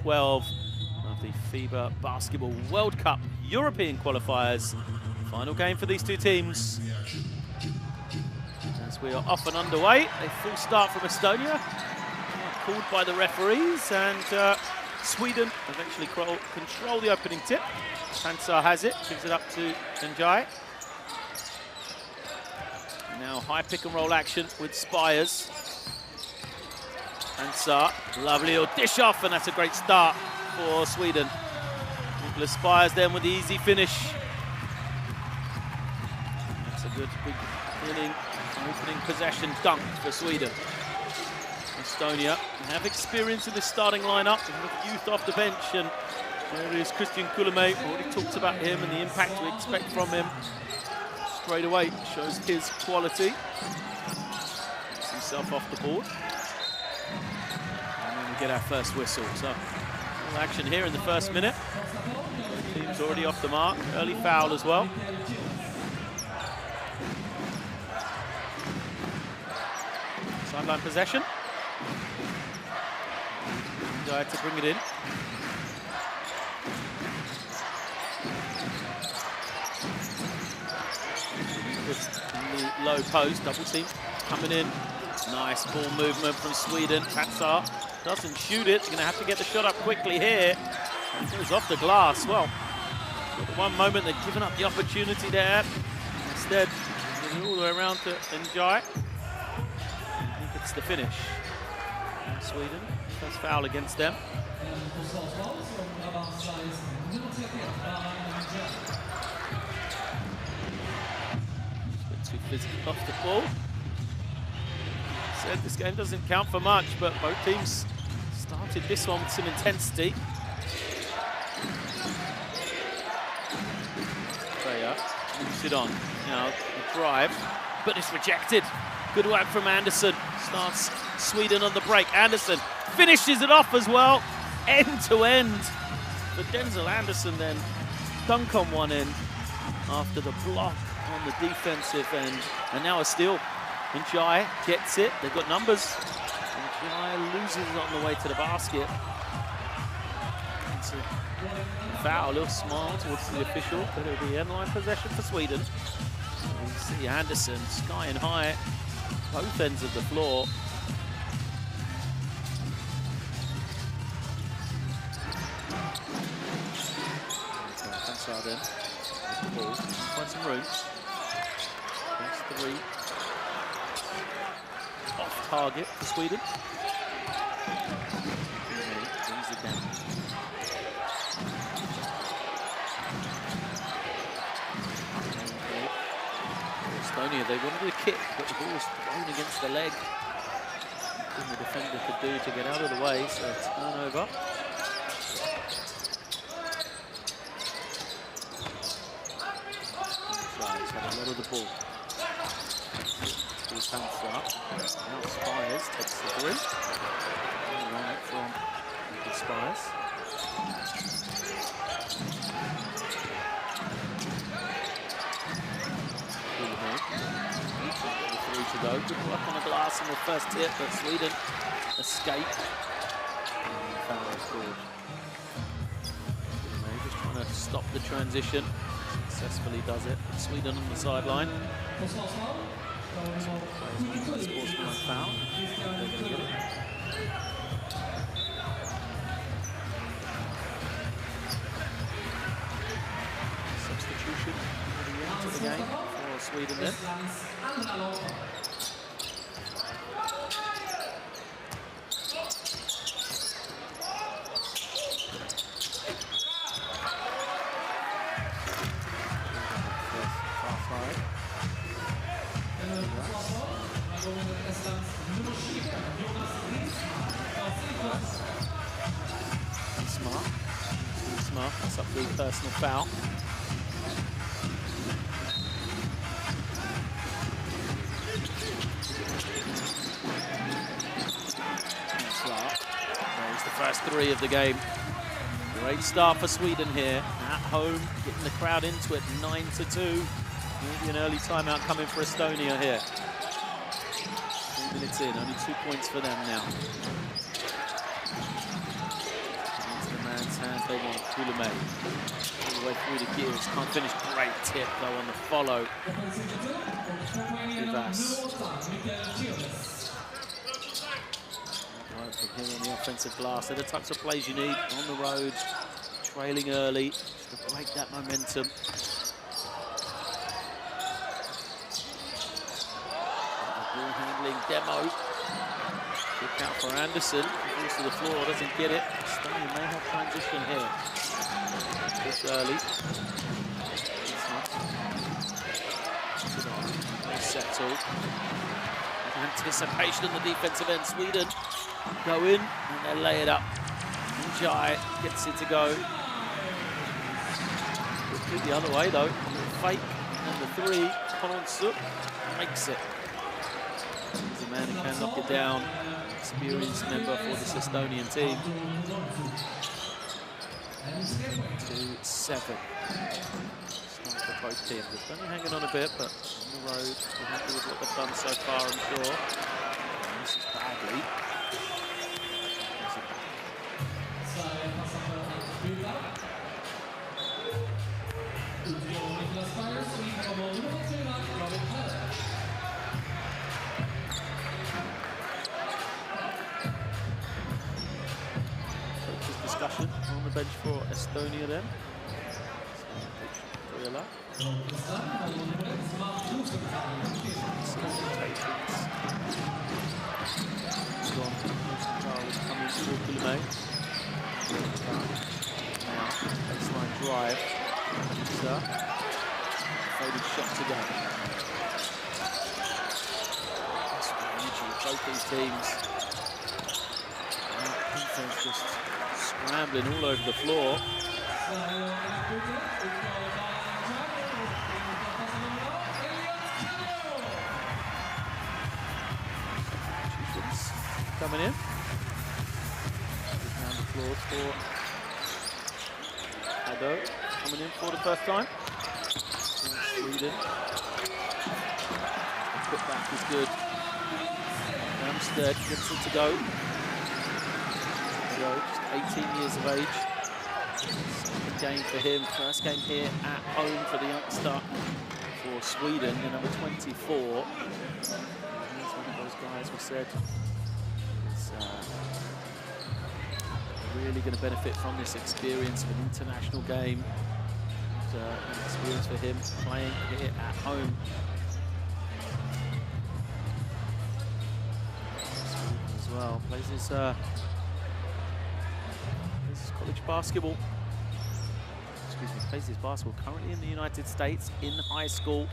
12 of the FIBA Basketball World Cup European Qualifiers. Final game for these two teams. As we are off and underway, a full start from Estonia, called by the referees, and Sweden eventually control the opening tip. Pansar has it, gives it up to Njai. Now high pick and roll action with Spires. Pansar, lovely little dish off, and that's a great start for Sweden. Nicholas Spires then with the easy finish. That's a good big opening possession dunk for Sweden. Estonia have experience in this starting lineup with youth off the bench, and there is Christian Kulemäe. Already talked about him and the impact we expect from him. Straight away shows his quality. Gets himself off the board. And then we get our first whistle. So action here in the first minute. The team's already off the mark. Early foul as well. Sideline possession. Guy to bring it in. It's in the low post, double team coming in. Nice ball movement from Sweden. Pansar doesn't shoot it. He's going to have to get the shot up quickly here. And it goes off the glass. Well, at one moment they've given up the opportunity there. Instead, getting all the way around to Njai. I think it's the finish. And Sweden, first foul against them. Too physical off the ball. Said this game doesn't count for much, but both teams started this one with some intensity. Freya moves it on. Now the drive, but it's rejected. Good work from Anderson. Starts Sweden on the break. Anderson finishes it off as well. End to end. But Denzel Anderson then dunk on one end after the block on the defensive end. And now a steal. Njai gets it. They've got numbers. Njai loses it on the way to the basket. It's a foul. A little smile towards the official, but it'll be end-line possession for Sweden. You see Anderson skying high, both ends of the floor. Pansar then. Ball. Find some room. That's three. Off target for Sweden. Brings it down. Estonia, they wanted a kick, but the ball was thrown against the leg. Nothing the defender could do to get out of the way, so turnover. A lot of the ball. Now Spires takes the three. Right from Spires. The three to go. Good luck on the glass on the first hit, but Sweden escape. And foul scored. Just trying to stop the transition. Successfully does it. Sweden on the sideline. Sportsman foul. They're going to get it. Substitution into the game for Sweden then. Smart, that's up to the personal foul. There's the first three of the game. Great start for Sweden here at home, getting the crowd into it. 9-2. Maybe an early timeout coming for Estonia here. 2 minutes in, only 2 points for them now. they want. Koulame all the way through the gears. Can't finish. Great tip though on the follow. Vivas. Work from him on the offensive glass. They're the types of plays you need on the road, trailing early, just to break that momentum. Ball handling demo. Kick out for Anderson. He falls to the floor, doesn't get it. Estonia may have transition here. Push early. They settle. Anticipation in the defensive end. Sweden go in and they lay it up. Jai gets it to go. It's the other way though. Fake number 3. Kononsu makes it. He's a man who can knock it down. Experienced member for this Estonian team. 2-7. Start for both teams. They're only hanging on a bit, but on the road, we're happy with what they've done so far, I'm sure. And this is badly. Coach's discussion on the bench for Estonia then. Baseline drive. Faded shot to go. That's the energy of both these teams. Defense just scrambling all over the floor. Coming in. Down the floor for Ado. Coming in for the first time. Sweden. The putback is good. Amstead gets it to go. Just 18 years of age. Second game for him. First game here at home for the youngster for Sweden, the number 24. He's one of those guys we said is really going to benefit from this experience of an international game. It's an experience for him playing here at home. Sweden as well. Plays his college basketball. Plays his basketball currently in the United States in high school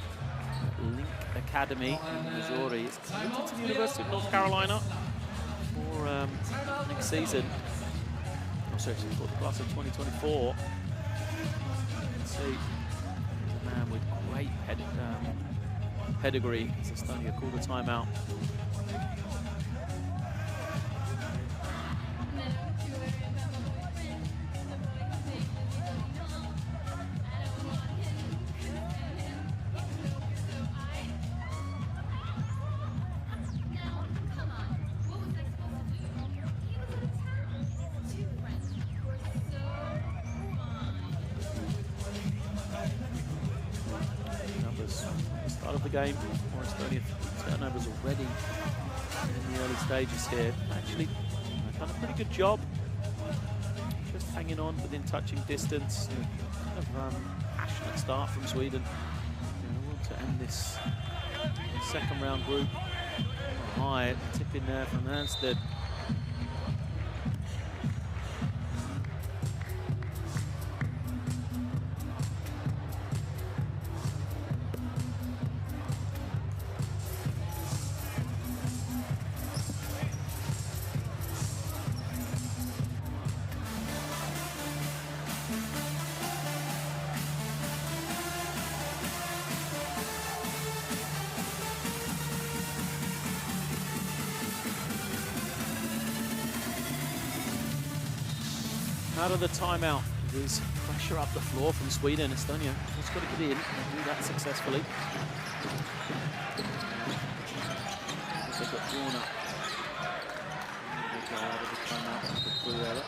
at Link Academy in Missouri. He's committed to the University of North Carolina for next season. Oh, sorry, for the class of 2024. Let's see, he's a man with great pedigree. As Estonia called a timeout. Start of the game for Estonia. Turnovers already in the early stages here. Actually, done a pretty good job. Just hanging on within touching distance. Kind of passionate start from Sweden. Want to end this second round group high. Tip in there from Ernstedt. Out of the timeout, there's pressure up the floor from Sweden. Estonia just got to get in and do that successfully. They got drawn up. They go out of the timeout with Bruella.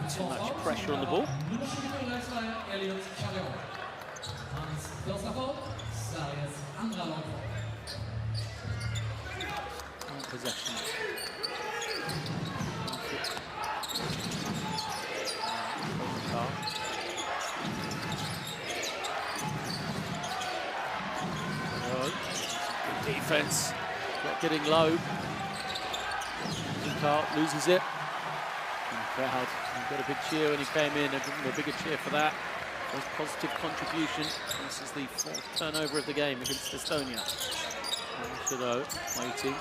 Too much pressure on the ball. Possession. Defense, not getting low. Carl loses it. And the crowd got a big cheer when he came in, and a bigger cheer for that. Most positive contribution. This is the 4th turnover of the game against Estonia. Shadow waiting.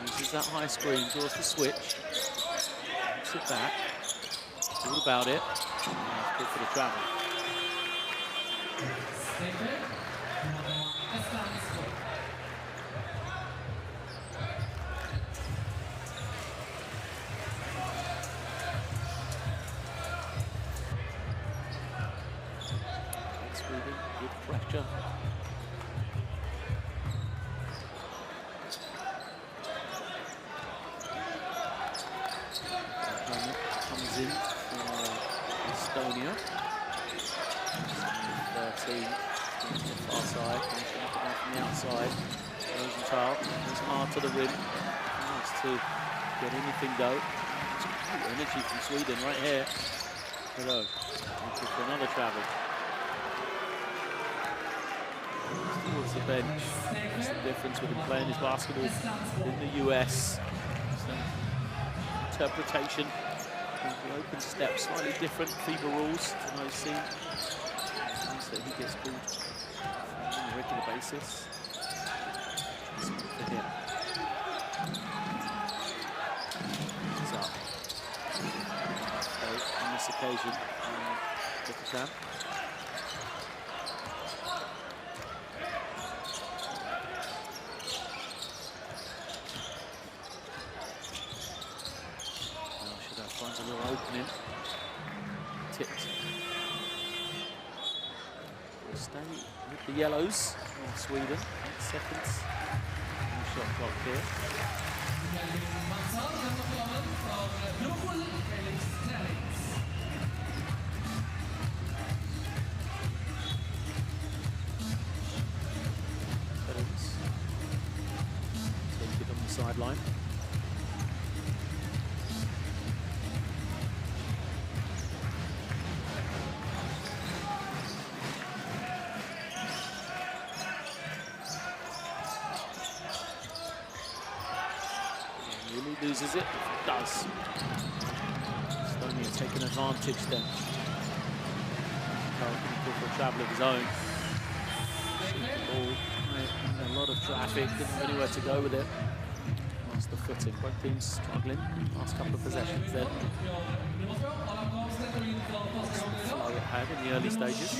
Uses that high screen, draws the switch. Puts it back. It's all about it. And good for the travel. Good pressure. Comes in for Estonia. 13 to the far side, finishing up from the outside. Rosenthal goes hard to the rim. Nice to get anything go. Good energy from Sweden right here. Hello. Looking for another travel. Towards the bench. That's the difference with him playing his basketball in the US. So, interpretation of the open step, slightly different FIBA rules to those seen. Means that he gets called on a regular basis. It's good for him. He's up. So, on this occasion, get the champ. Finds a little opening. Tipped. We'll stay with the yellows on Sweden. 8 seconds. No shot clock here. Take it on the sideline. Really loses it, it does. Estonia taking advantage then. Carl can go for a travel of his own. Ball, a lot of traffic, didn't have anywhere to go with it. Lost the footing. Both teams struggling. Last couple of possessions then. Flow it had in the early stages.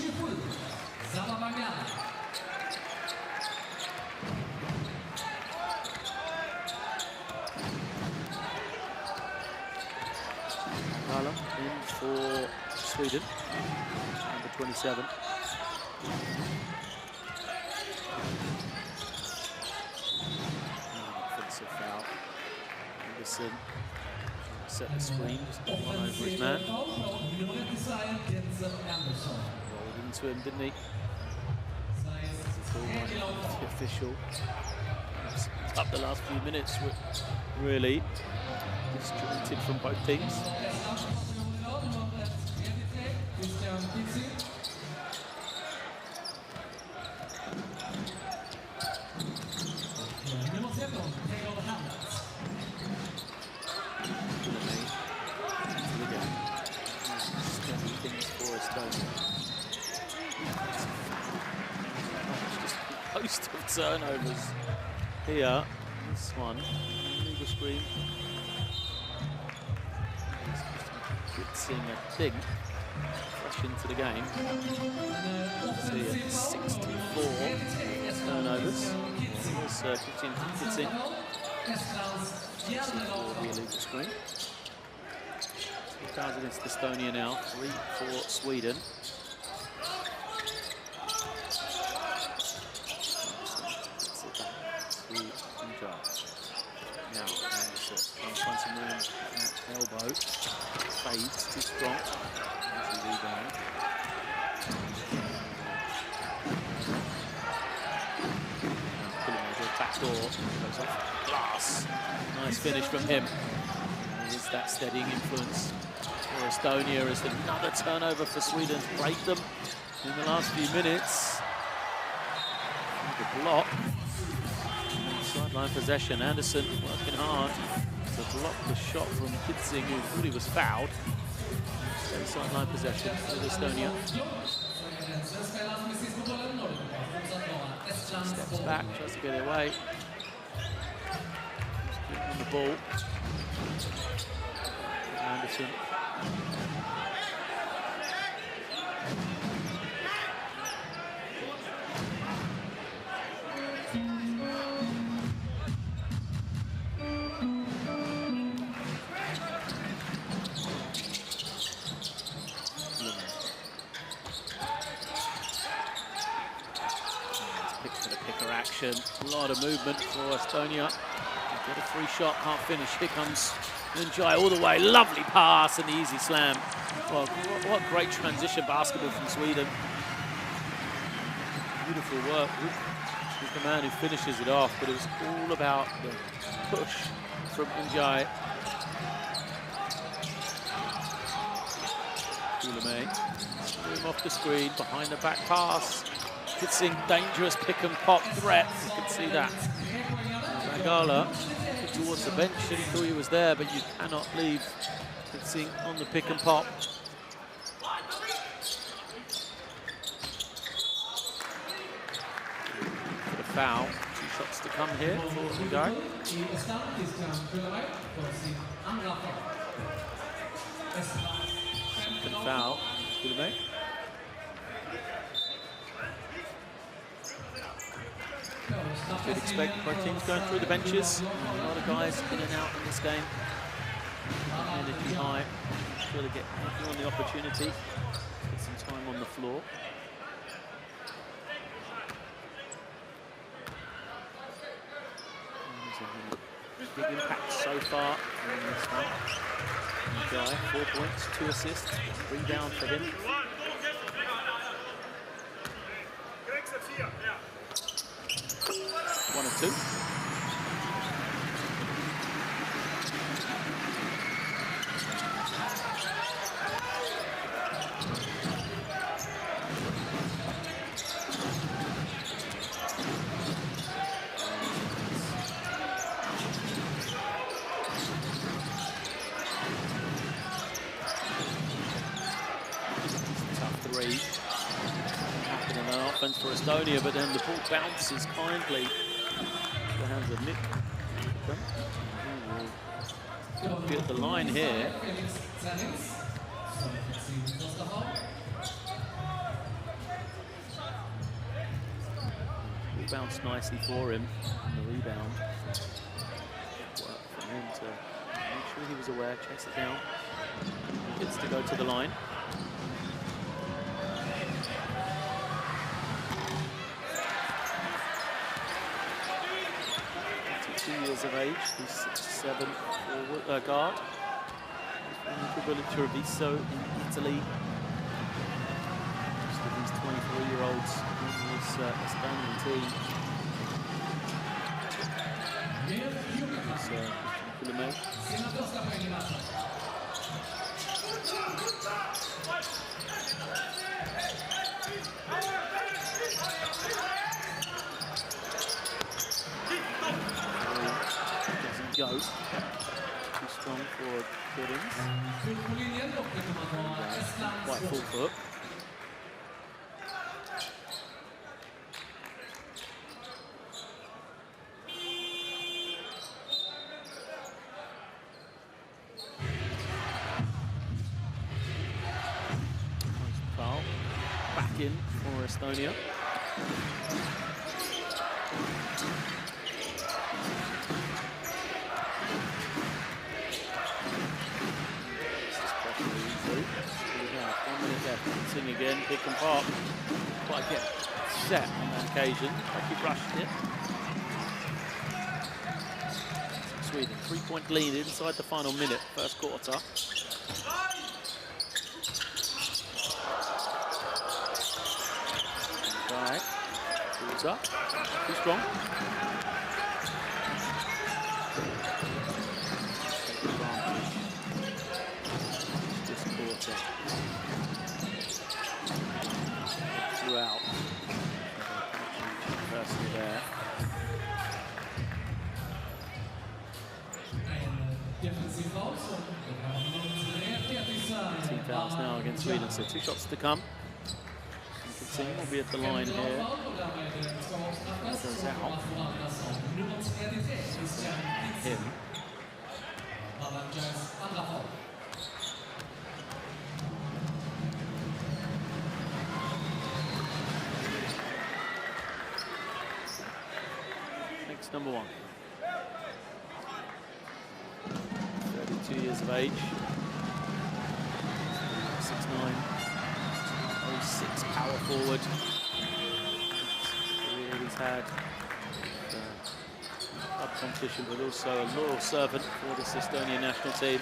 In for Sweden, number 27. Offensive foul. Anderson set the screen, just one over his man. Rolled into him, didn't he? The official. Up the last few minutes, really disjointed from both teams. Host of turnovers here. This one, legal screen. Good seeing a thing fresh into the game. See at 64 turnovers. Also 15 gets in. 64 via legal screen. 2,000 against Estonia now. 3 for Sweden. Now, Anderson trying to find some room at elbow. fades too strong. Easy rebound. Backdoor goes off glass. Nice finish from him. Is that steadying influence for Estonia as another turnover for Sweden to break them in the last few minutes. The block. Sideline possession. Anderson working hard to block the shot from Kitzing, who thought he was fouled. So sideline possession with Estonia. Steps back, tries to get it away. Just on the ball. Anderson. Action. A lot of movement for Estonia. Get a free shot, can't finish. Here comes Njai all the way. Lovely pass and the easy slam. Well, what great transition basketball from Sweden. Beautiful work. He's the man who finishes it off, but it was all about the push from Njai. Threw him off the screen, behind the back pass. Kitzing, dangerous pick and pop threat. You can see that. Zagala towards the bench, and he thought he was there, but you cannot leave Kitzing on the pick and pop. For the foul, 2 shots to come here for the guy. Second foul, Guillemette. You'd expect both teams going through the benches. A lot of guys in and out in this game. Energy high. Sure to get on the opportunity. Get some time on the floor. Big impact so far in this one. Guy, 4 points, 2 assists, rebound for him. 1 and 2. Tough 3. Happening on offense for Estonia, but then the ball bounces kindly. The hands of Nick. Be at the line here. Ball bounced nicely for him on the rebound. Work for him to make sure he was aware, chase it down. He gets to go to the line. 2 years of age, he's 6'7" forward, guard. He's equivalent to Treviso in Italy. Most of these 23-year-olds in this Estonian team. Go. Too strong for Goodings. Quite full foot. Foul. Back in for Estonia. Again, pick and pop. Quite get set on that occasion. Like he rushed it. Sweden, 3-point lead inside the final minute, first quarter. Right. Pulls up. Too strong. This quarter. Throughout. Personally there. Team fouls now against Sweden, so 2 shots to come. Team will be at the line here. Goes out. Him. Next, number 1. 32 years of age. 6'9". 06 power forward. He's had club competition, but also a loyal servant for this Estonian national team.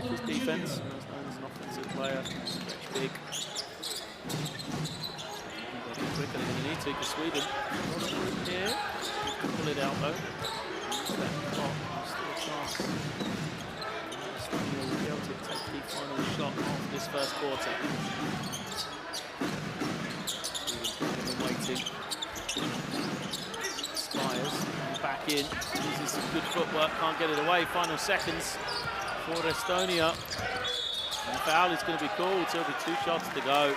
His defense, as known as an offensive player, stretch big. Quicker than they need to, because Sweden here. Pull it out though. Still a chance. Estonia will be able to take the final shot of this first quarter. Waiting. Spires back in. Uses some good footwork. Can't get it away. Final seconds for Estonia. And the foul is going to be called. So there'll be 2 shots to go.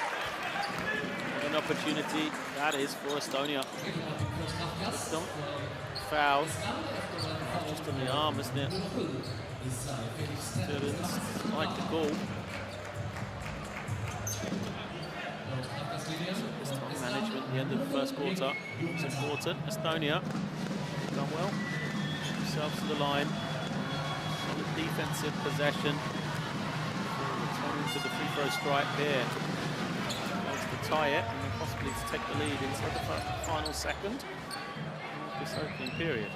An opportunity that is for Estonia. Foul. Just on the arm, isn't it? Students like the call. This time management at the end of the first quarter is important. Estonia done well. Themselves to the line. Solid defensive possession. Returning to the free throw strike here. To tie it and possibly to take the lead into the final second of this opening period.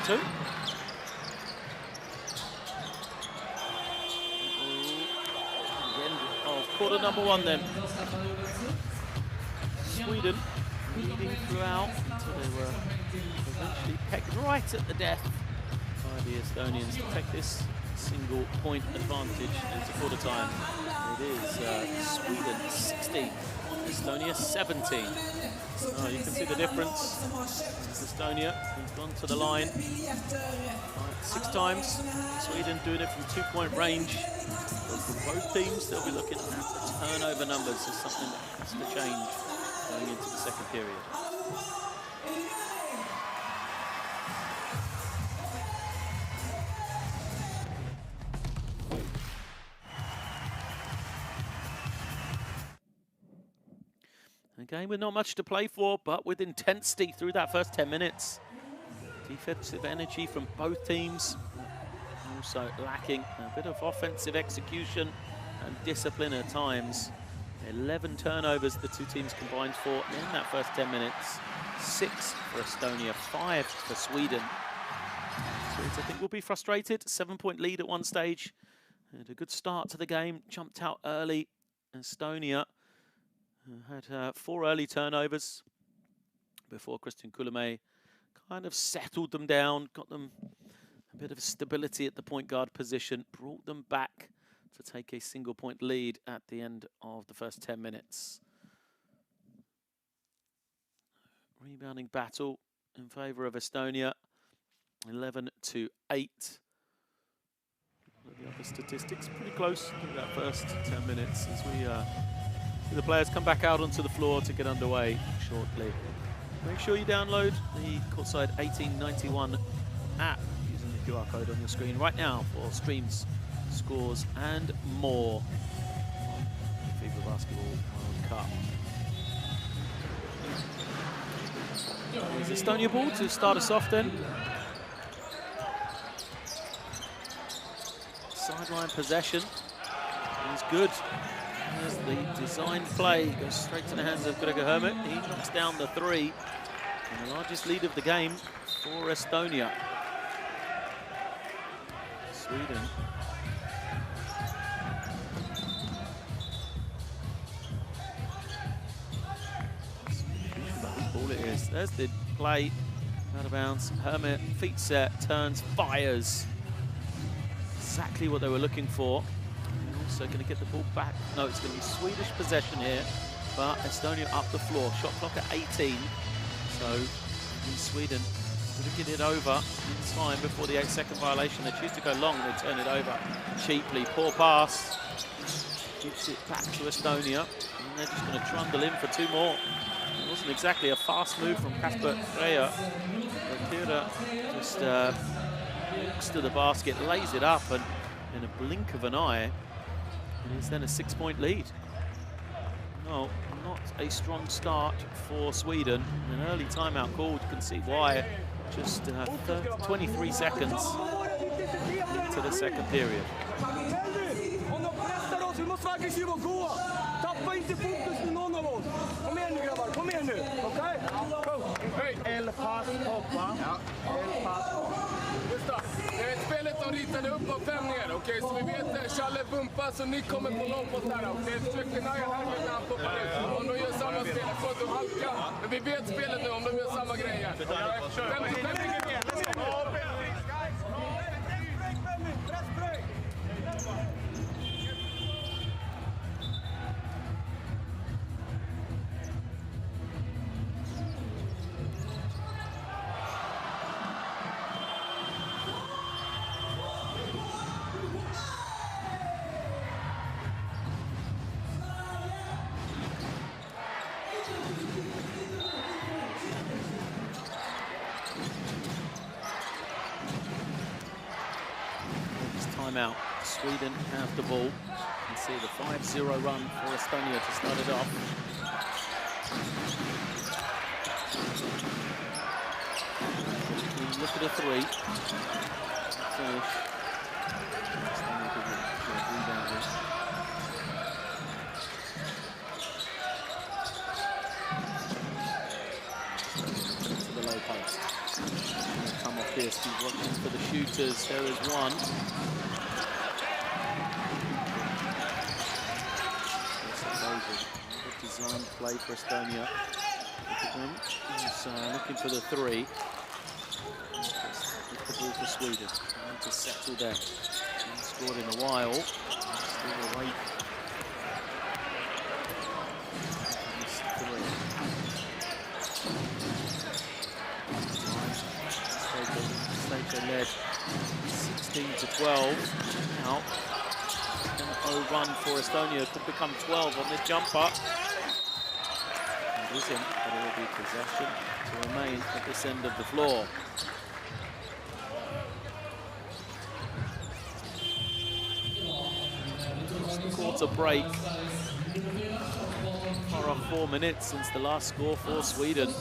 Two. Quarter number 1 then. Sweden leading throughout until they were eventually pegged right at the death by the Estonians to take this single point advantage into quarter time. It is Sweden 16, Estonia 17. Oh, you can see the difference. Estonia has gone to the line 6 times. Sweden doing it from 2-point range. But for both teams, they'll be looking at the turnover numbers as something that has to change going into the second period. A game with not much to play for, but with intensity through that first 10 minutes. Defensive energy from both teams. Also lacking a bit of offensive execution and discipline at times. 11 turnovers the 2 teams combined for in that first 10 minutes. 6 for Estonia, 5 for Sweden. Swedes, I think, will be frustrated. 7-point lead at one stage. Had a good start to the game, jumped out early. Estonia had 4 early turnovers before Christian Kullamäe kind of settled them down, got them a bit of stability at the point guard position, brought them back to take a single-point lead at the end of the first 10 minutes. Rebounding battle in favour of Estonia, 11-8. The other statistics pretty close to that first 10 minutes as we see the players come back out onto the floor to get underway shortly. Make sure you download the Courtside 1891 app using the QR code on your screen right now for streams, scores and more on the FIBA Basketball World Cup. There's Estonia ball to start us off then. Sideline possession is good. As the design play goes straight to the hands of Gregor Hermit. He knocks down the 3. And the largest lead of the game for Estonia. Sweden. Whose ball it is. There's the play. Out of bounds. Hermit, feet set, turns, fires. Exactly what they were looking for. They're also going to get the ball back. No, it's going to be Swedish possession here. But Estonia up the floor. Shot clock at 18. So in Sweden to get it over in time before the 8-second violation. They choose to go long, they turn it over cheaply. Poor pass. Gives it back to Estonia. And they're just going to trundle in for 2 more. It wasn't exactly a fast move from Kasper Freya. But Kira just walks to the basket, lays it up, and in a blink of an eye, it is then a 6-point lead. No, not a strong start for Sweden. An early timeout called, you can see why. Just 23 seconds into the second period. Spelet de ritade upp och 5 ner, okej? Så vi vet Challe bumpar så ni kommer på loppet där, okej? Försöker Naja här med namn på det. Om de gör samma spel, så att de halkar. Men vi vet spelet nu om de gör samma grejer. 55 ner. Timeout. Sweden have the ball. You can see the 5-0 run for Estonia to start it off. Look at a 3. Finish. Estonia could rebound this. To the low post. Come off this, he's watching for the shooters. There is one. Good design play for Estonia. He's looking for the 3. With the ball for Sweden. Trying to settle there. Not scored in a while. Still away. Stage led 16-12. Now, tempo run for Estonia could become 12 on this jumper. It isn't, but it will be possession to remain at this end of the floor. Quarter break. Far off 4 minutes since the last score for Sweden.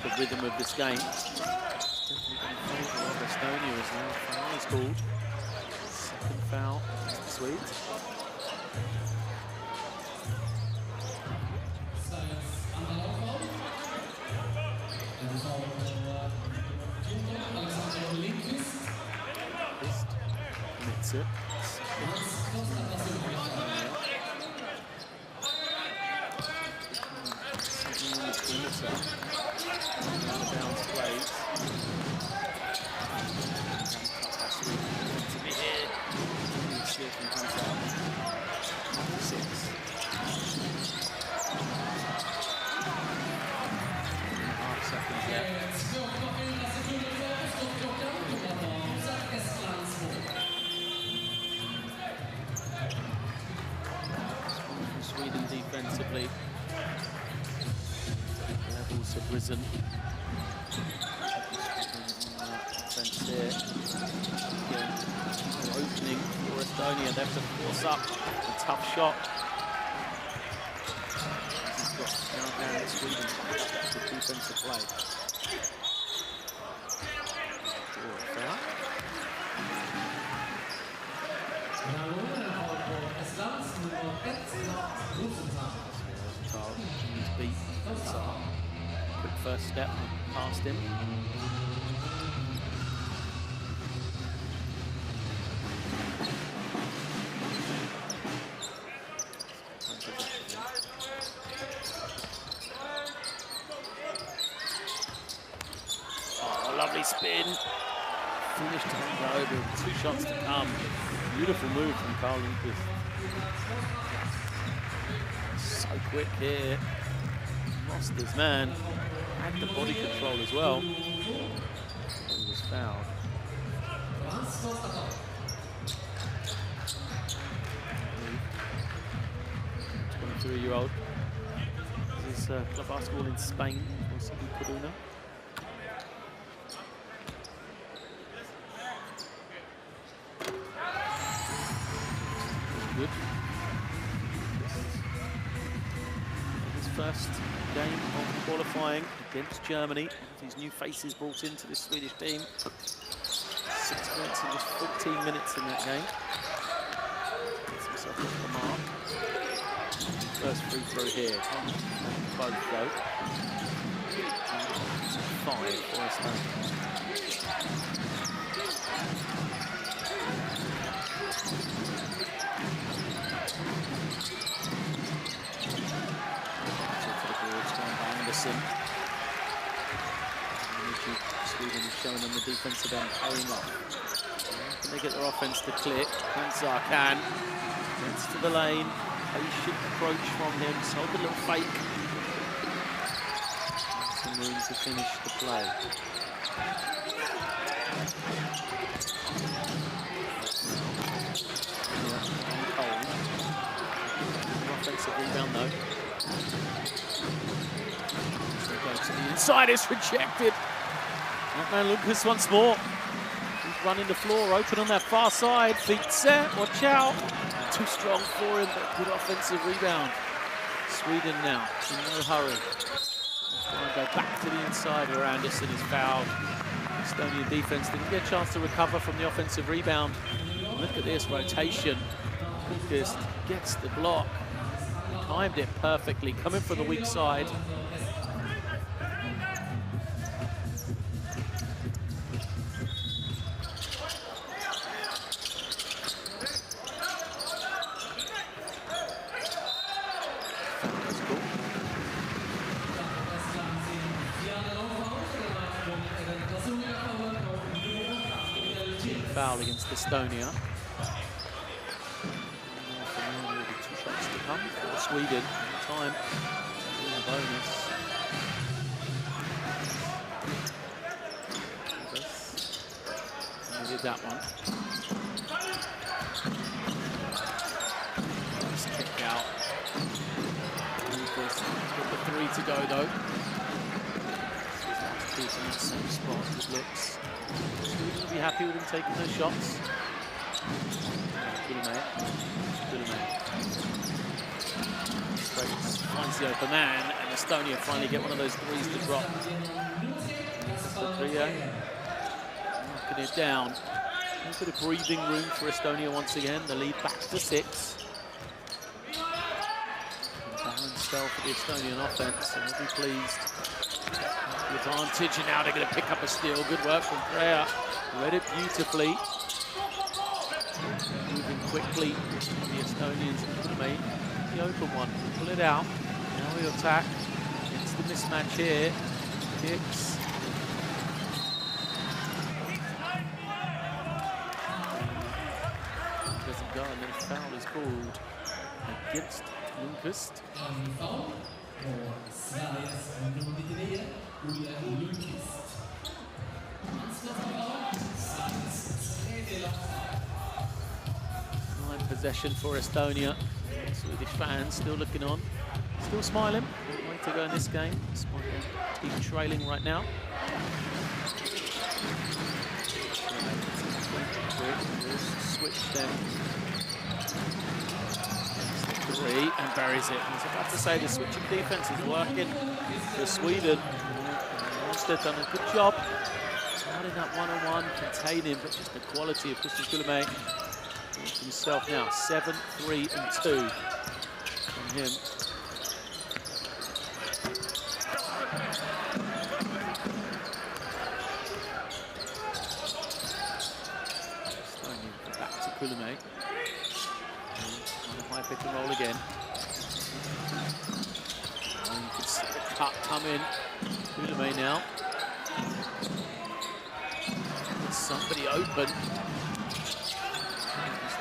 The rhythm of this game. Definitely in favour of Estonia as now. Foul is called. Second foul against the Swedes. Commits it. Bounce plays. To be here. Comes out. 6. Half seconds left. Sweden defensively. Levels have risen. Offense here. Again, opening for Estonia. They have to force up a tough shot. He's got now down to Sweden. Good defensive play. He's beat. Quick first step past him. Oh, lovely spin. Finished to over. 2 shots to come. Beautiful move from Carl Lundqvist. So quick here. Lost his man. Had the body control as well. He was fouled. 23-year-old. This is club basketball in Spain. Also in Coruna. Good. His first game of qualifying against Germany. These new faces brought into this Swedish team. 6 points in just 14 minutes in that game. Gets himself off the mark. First free throw here. Both though. 5 for Estonia. Sweden is showing them the defensive end paying off. Can they get their offense to click? Hansar can. Gets to the lane. Patient approach from him. Sold a little fake. Some room to finish the play. Cold. Offensive rebound though. To the inside, is rejected. That man Lucas once more. He's running the floor, open on that far side. Feet set, watch out. Too strong for him, but good offensive rebound. Sweden now, in no hurry. Trying to go back to the inside where Anderson is fouled. Estonian defense didn't get a chance to recover from the offensive rebound. Look at this rotation. Lucas gets the block. Timed it perfectly, coming from the weak side. Foul against Estonia. 2 shots to come for Sweden. Time. A bonus. And they did that one. Nice kick out. Lucas got the 3 to go though. He's in the same spot as looks. Sweden will be happy with him taking those shots. Good finds the open man, and Estonia finally get one of those 3s to drop. Knocking it down. A little bit of breathing room for Estonia once again. The lead back to 6. Balance spell for the Estonian offense, and we'll be pleased. Advantage, and now they're going to pick up a steal. Good work from Freya. Read it beautifully. Moving quickly. The Estonians are going to make the open one. Pull it out. Now we attack. It's the mismatch here. Kicks. Doesn't go, and then a foul is called against Lundqvist. Possession for Estonia. Swedish fans still looking on, still smiling. Way to go in this game. Team trailing right now. Switch them. 3 and buries it. I was about to say the switching defense is working for Sweden. Monster done a good job starting that one-on-one, containing, but just the quality of Christian Guillemets himself now. 7, 3 and 2. him. Back to Kulame. On a high pick and roll again. And you can see the cut come in. Kulame now. There's somebody open.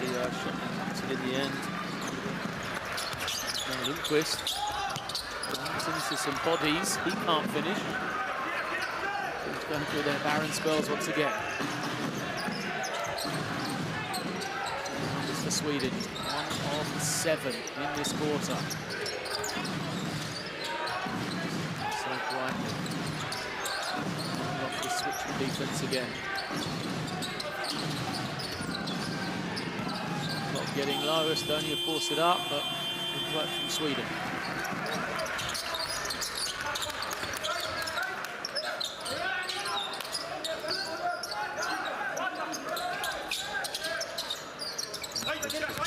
The shot in the end. Now Lundqvist runs into some bodies. He can't finish. He's going through their barren spells once again. Numbers for Sweden. 1 of 7 in this quarter. So bright. Off the switch for defense again. Getting low, Estonia forced it up, but good work from Sweden.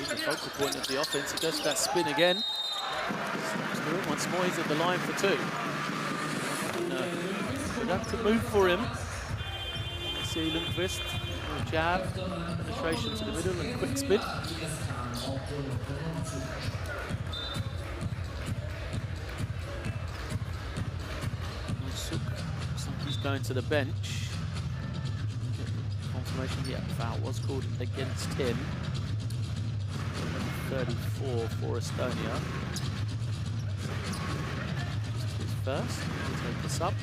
The focal point of the offense, it goes to that spin again. Once more, he's at the line for 2. We'd have to move for him. See Lundqvist. Jab, penetration to the middle and quick spin. He's going to the bench. Confirmation, yeah, foul was called against him. 34 for Estonia. His first, he'll take this up.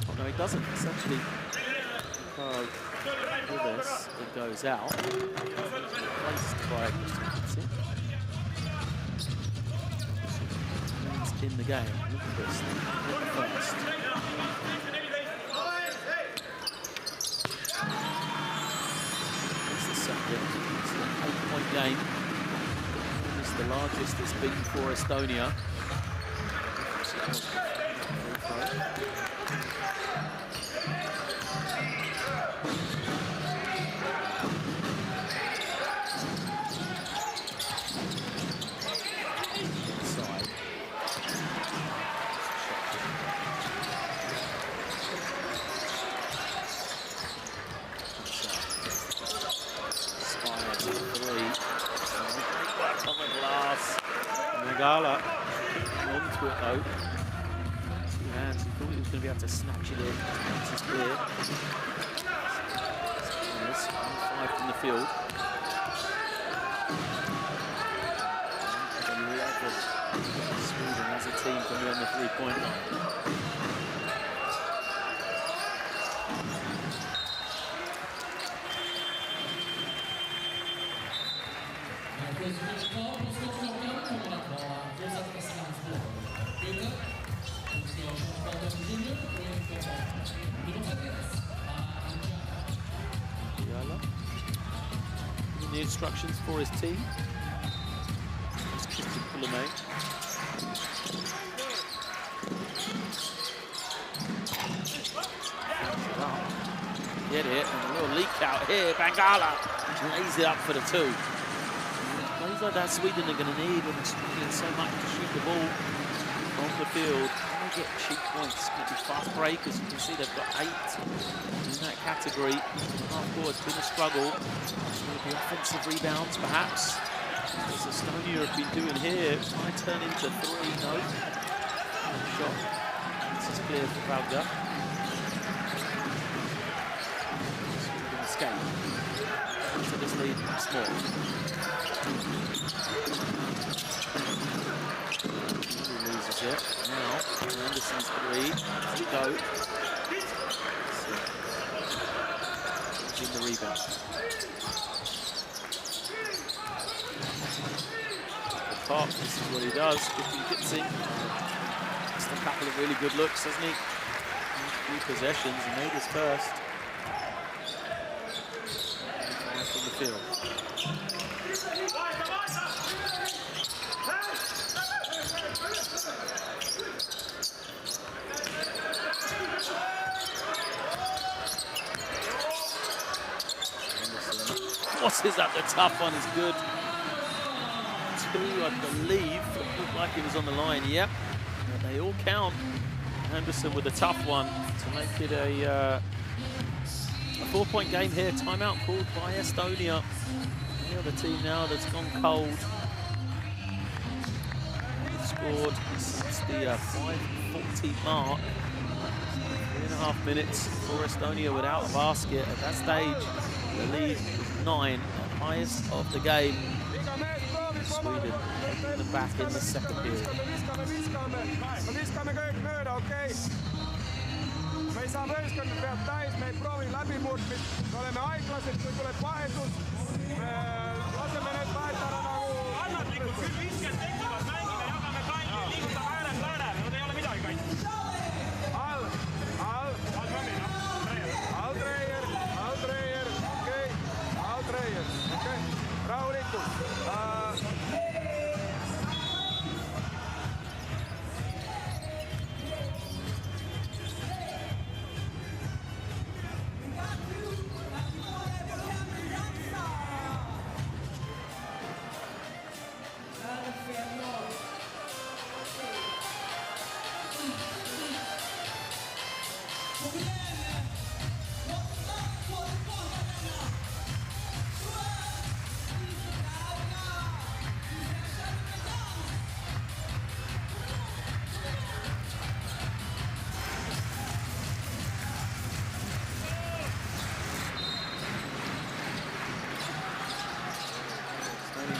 Oh no, he doesn't. It's actually this, it goes out. Placed by He's in the game. Look at this. First. It's the second. It's an 8-point game. It's the largest it's been for Estonia. Gala. Onto it though. 2 hands. He thought he was going to be able to snatch it in. This is clear. 5 from the field. 11. Sweden as a team coming on the 3-point line. The instructions for his team. It's Christian Kulame. Get it, and a little leak out here. Bangala lays it up for the 2. Plays like that Sweden are going to need when they're struggling so much to shoot the ball on the field. They get cheap points, maybe fast breakers. You can see they've got 8 in that category. Half court, it's been a struggle. The offensive rebounds, perhaps, as Estonia have been doing here. Might turn into 3, no. Shot. This is clear for Valga. Escape. So this lead small. He loses it. Now, Anderson's 3. Here we go. In the rebound. Top, this is what he does. He gets in. Just a couple of really good looks, hasn't he? 3 possessions, he made his first. From the field. Crosses up the tough one is good. 2, I believe. It looked like it was on the line, yep. But they all count. Anderson with a tough one to make it a 4-point game here. Timeout called by Estonia. The other team now that's gone cold. Scored since the 5:40 mark. 3.5 minutes for Estonia without a basket. At that stage, the lead was 9, the highest of the game. Sweden taking them back in the second period. Me ei saa vöiskönnät vielä täis, me ei provi läpimurtmit. Me olemme aiklaiset, kun tulee pahetus. Me lasemme nyt laittaa annat liikut, kyllä visket tekivät. Näinkin me jakamme kaikki, liikutaan äänet lähdään, mutta ei ole mitään kaikki. Al Dreyer, okei. Al Dreyer, okei. Rauhoitus.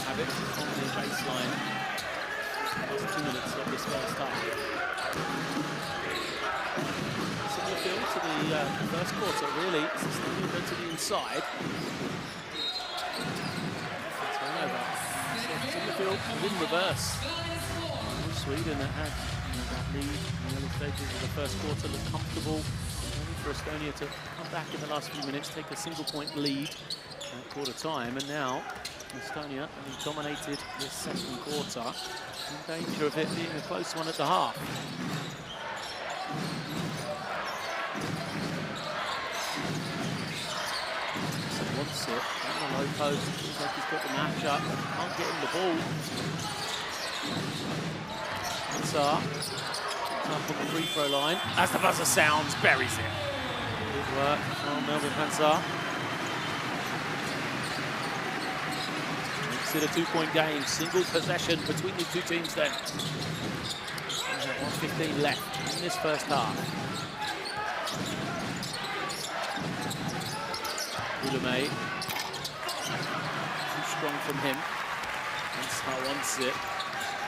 Have it on the baseline. Last 2 minutes of this first half. Similar feel to the first quarter, really. Estonia go to the inside. Turnover. Similar feel in reverse. Sweden that had that lead in the early stages of the first quarter looked comfortable. Only for Estonia to come back in the last few minutes, take a single-point lead at quarter time, and now Estonia only dominated this second quarter, in danger of it being a close one at the half. So wants it on the low post. Looks like he's got the match up. Can't get him the ball. Pansar up on the free throw line. As the buzzer sounds, buries it. Good work from Melvin Pansar. It's a 2-point game, single possession between the two teams then. 1:15 left in this first half. Ulemay, too strong from him. Pansar wants it,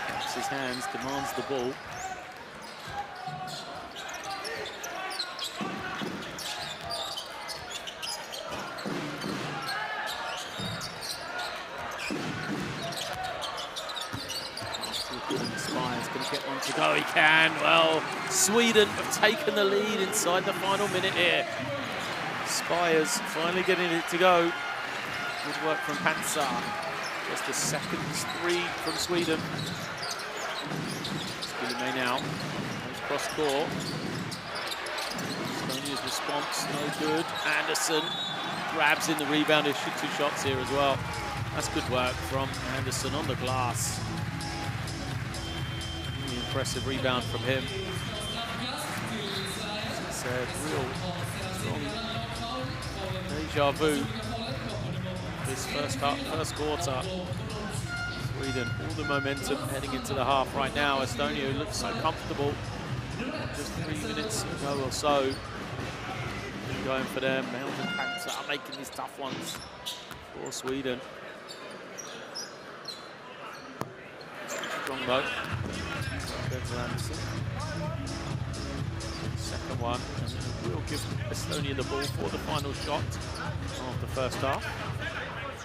taps his hands, demands the ball. Going to get one to go, he can. Well, Sweden have taken the lead inside the final minute here. Spires finally getting it to go. Good work from Pansar. Just a second 3 from Sweden. Ulemay now. Cross court. Estonia's response, no good. Anderson grabs in the rebound. He'll shoot 2 shots here as well. That's good work from Anderson on the glass. Impressive rebound from him. It's a real strong deja vu. This first quarter. Sweden, all the momentum heading into the half right now. Estonia looks so comfortable. Just 3 minutes ago or so. Going for them. Melvin Pansar making these tough ones for Sweden. Strong though. Anderson. Second one, and we'll give Estonia the ball for the final shot of the first half. It's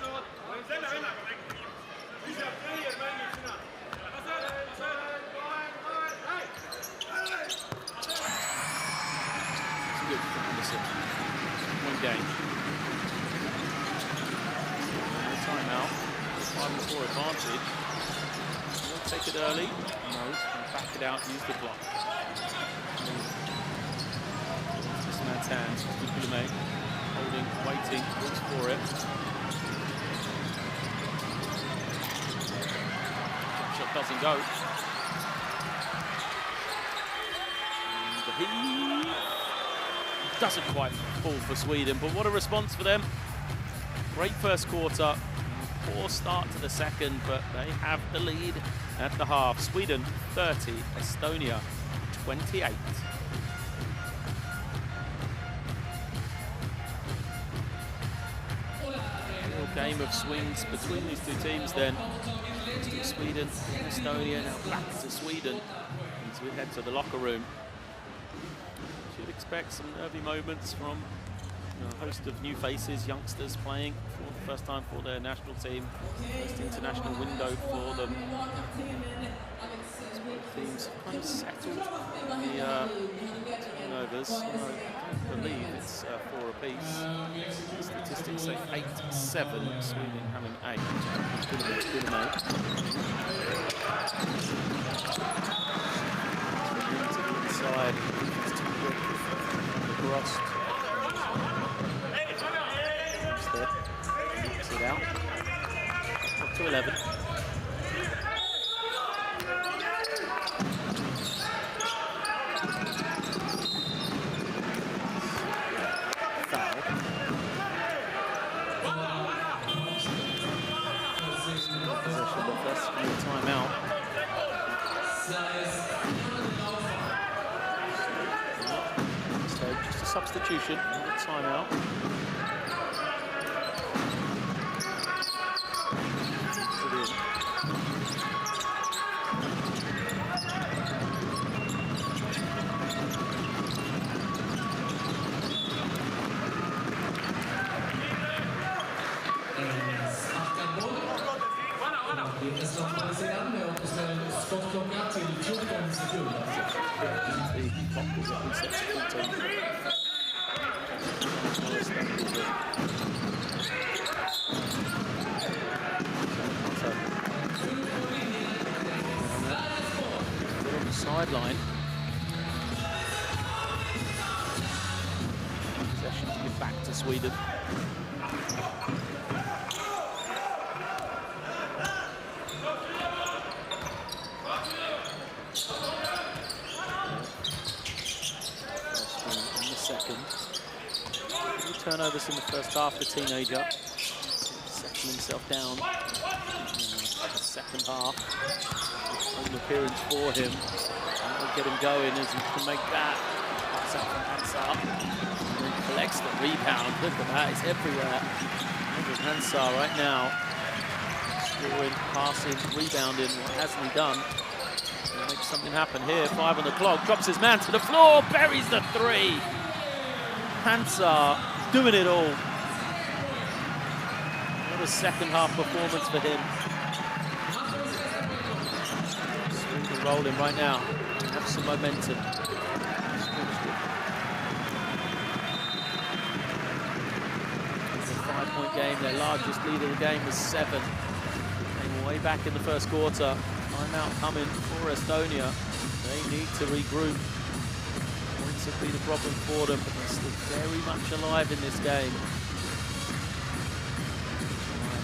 good for Anderson. 1 game. Timeout. 5-4 advantage. Take it early. No. Back it out, use the block. This man's hands, Ulemay, holding, waiting, looks for it. doesn't go. And he doesn't quite fall for Sweden, but what a response for them. Great first quarter, poor start to the second, but they have the lead at the half. Sweden 30, Estonia 28. Real game of swings between these two teams then. Still Sweden and Estonia, now back to Sweden as we head to the locker room. Should expect some nervy moments from a host of new faces, youngsters playing for the first time for their national team. First international window for them. Teams kind of settled the turnovers. I don't believe it's 4 apiece. Statistics say 8-7. Sweden having 8. Good amount. To the inside. It's too quick. Across. Knocks it out. Up to 11. Timeout. So just a substitution, not a timeout. On the sideline. Possession to give back to Sweden. Turnovers in the first half, the teenager settling himself down in the second half. Home appearance for him. That'll get him going as he can make that. Pass out from Hansar. And he collects the rebound. Look at that, it's everywhere. Look at Hansar right now. Scoring, passing, rebounding. What hasn't he done? He'll make something happen here. 5 on the clock. Drops his man to the floor. Buries the 3. Hansar doing it all. What a second half performance for him. Sweden rolling right now. Have some momentum. It's a 5-point game. Their largest lead of the game was 7. Came way back in the first quarter. Timeout coming for Estonia. They need to regroup. Points have been a problem for them, but they're still very much alive in this game.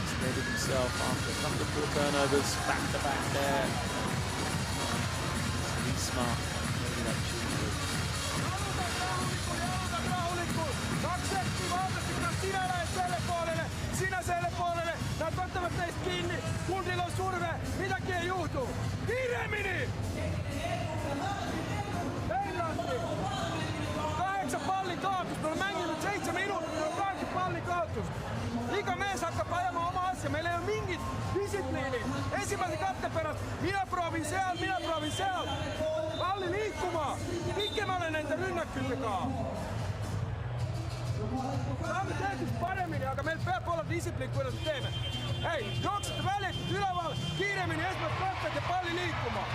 Steadied himself after a couple of poor turnovers, back to back there. He's smart. Maybe that Sinä selle puolelle, näet ottavat teistä kiinni, kuntilla on surve, mitäkin ei juhtu. Kiireemini! Englanti! 8 pallin kaotus, me olemme mänginyt 7 minuuttia, me on 8 pallin kaotus. Iga mees hakkab ajama oma asja, meil ei ole mingit distsipliini. Ensimmäisen katteen perästä, minä proovin seal. Palli liikkumaan, pikemmälle näitä rynnäkkyiltäkaan. Saamme tehtyä paremmin, aga meil peab olla distsipliin, kuidas me teeme. Hei, jooksette väljät üleval, kiiremini esmalt katted ja palli liikkumaan.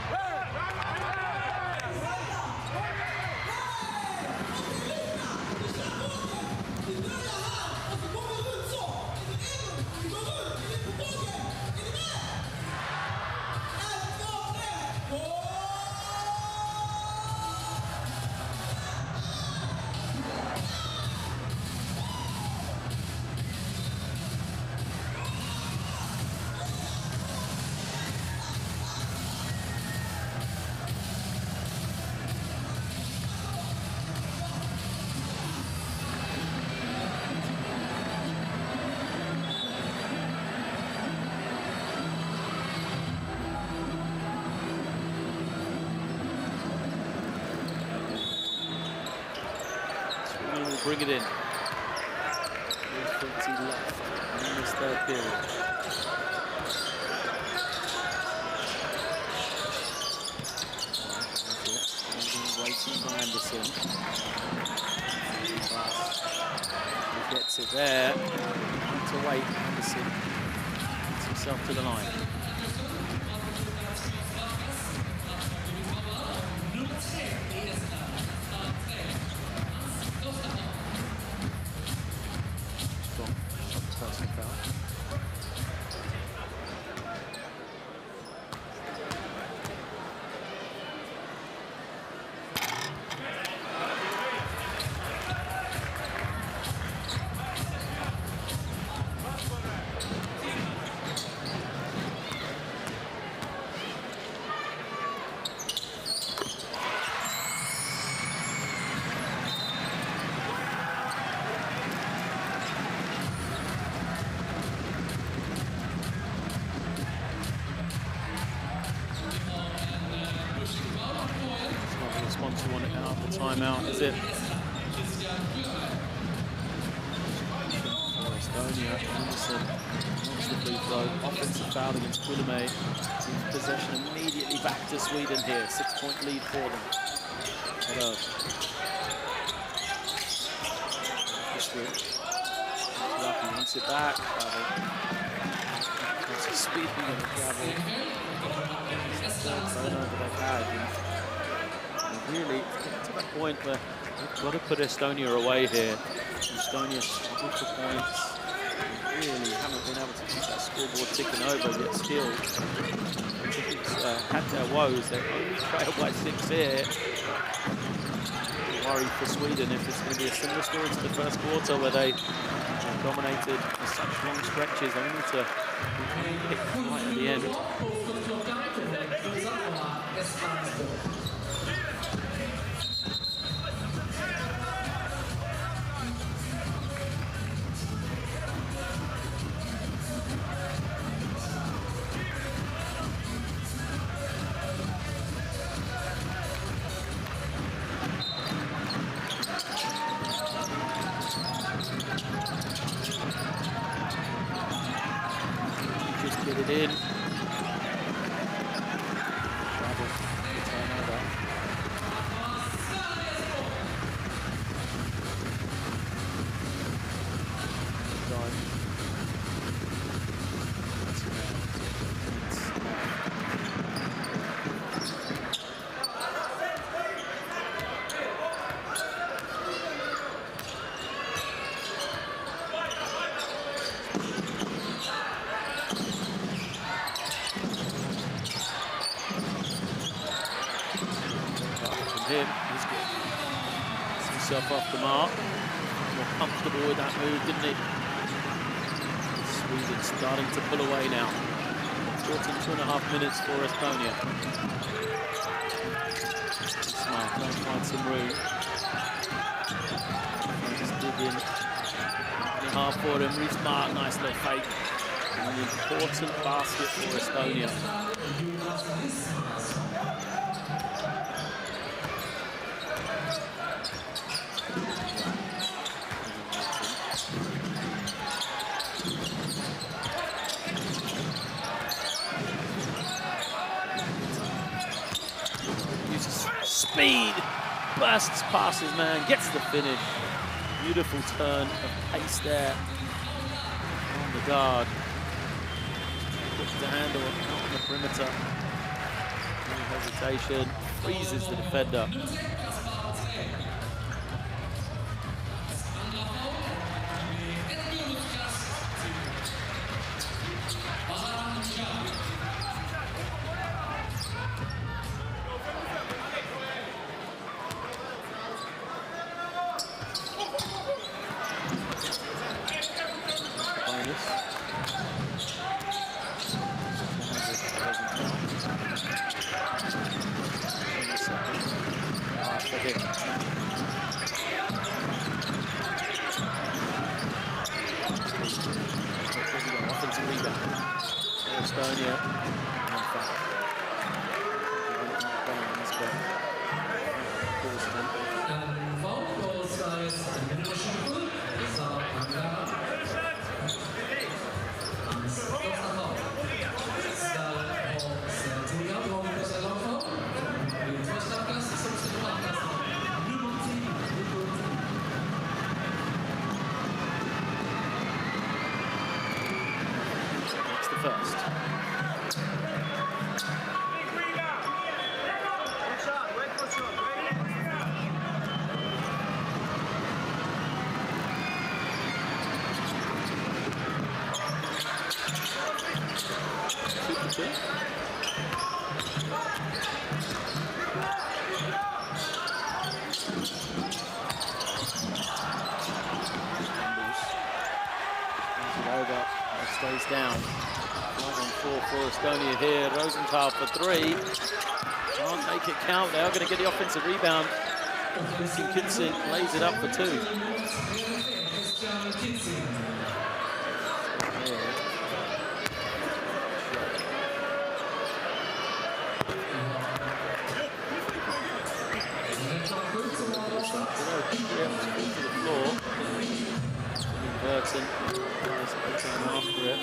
bring it in. 3:20 left in this third period. Waiting for Anderson. He gets it there. To wait, Anderson gets himself to the line. Strong personal foul. To want it out of the timeout, is it? For Estonia, Anderson wants the free throw. Offensive foul against Quilime. Possession immediately back to Sweden here. 6-point lead for them. Hello. The switch. Lucky wants it back. Travel. Speaking of the travel, third turnover they've had. Really, to that point where we've got to put Estonia away here. Estonia struggled for points. They really haven't been able to keep that scoreboard ticking over, yet still had their woes. They're only trailed by 6 here. Worry for Sweden if it's going to be a similar story to the first quarter where they dominated for such long stretches, only to hit right at the end. Get it in. Travel. Turnover. Him, he's good. Gets himself off the mark. More comfortable with that move, didn't he? Sweden starting to pull away now. 2.5 minutes for Estonia. Smart, trying to find some room. Just dig in. Half for him, really smart, nice little fake. And an important basket for Estonia. Speed, bursts past his man, gets the finish. Beautiful turn of pace there on the guard. Puts the handle out on the perimeter. No hesitation, freezes the defender. Estonia. down. 5-on-4 for Estonia here. Rosenthal for 3. Can't make it count. They are going to get the offensive rebound. Kinsey lays it up for 2. To the floor. Burton after it.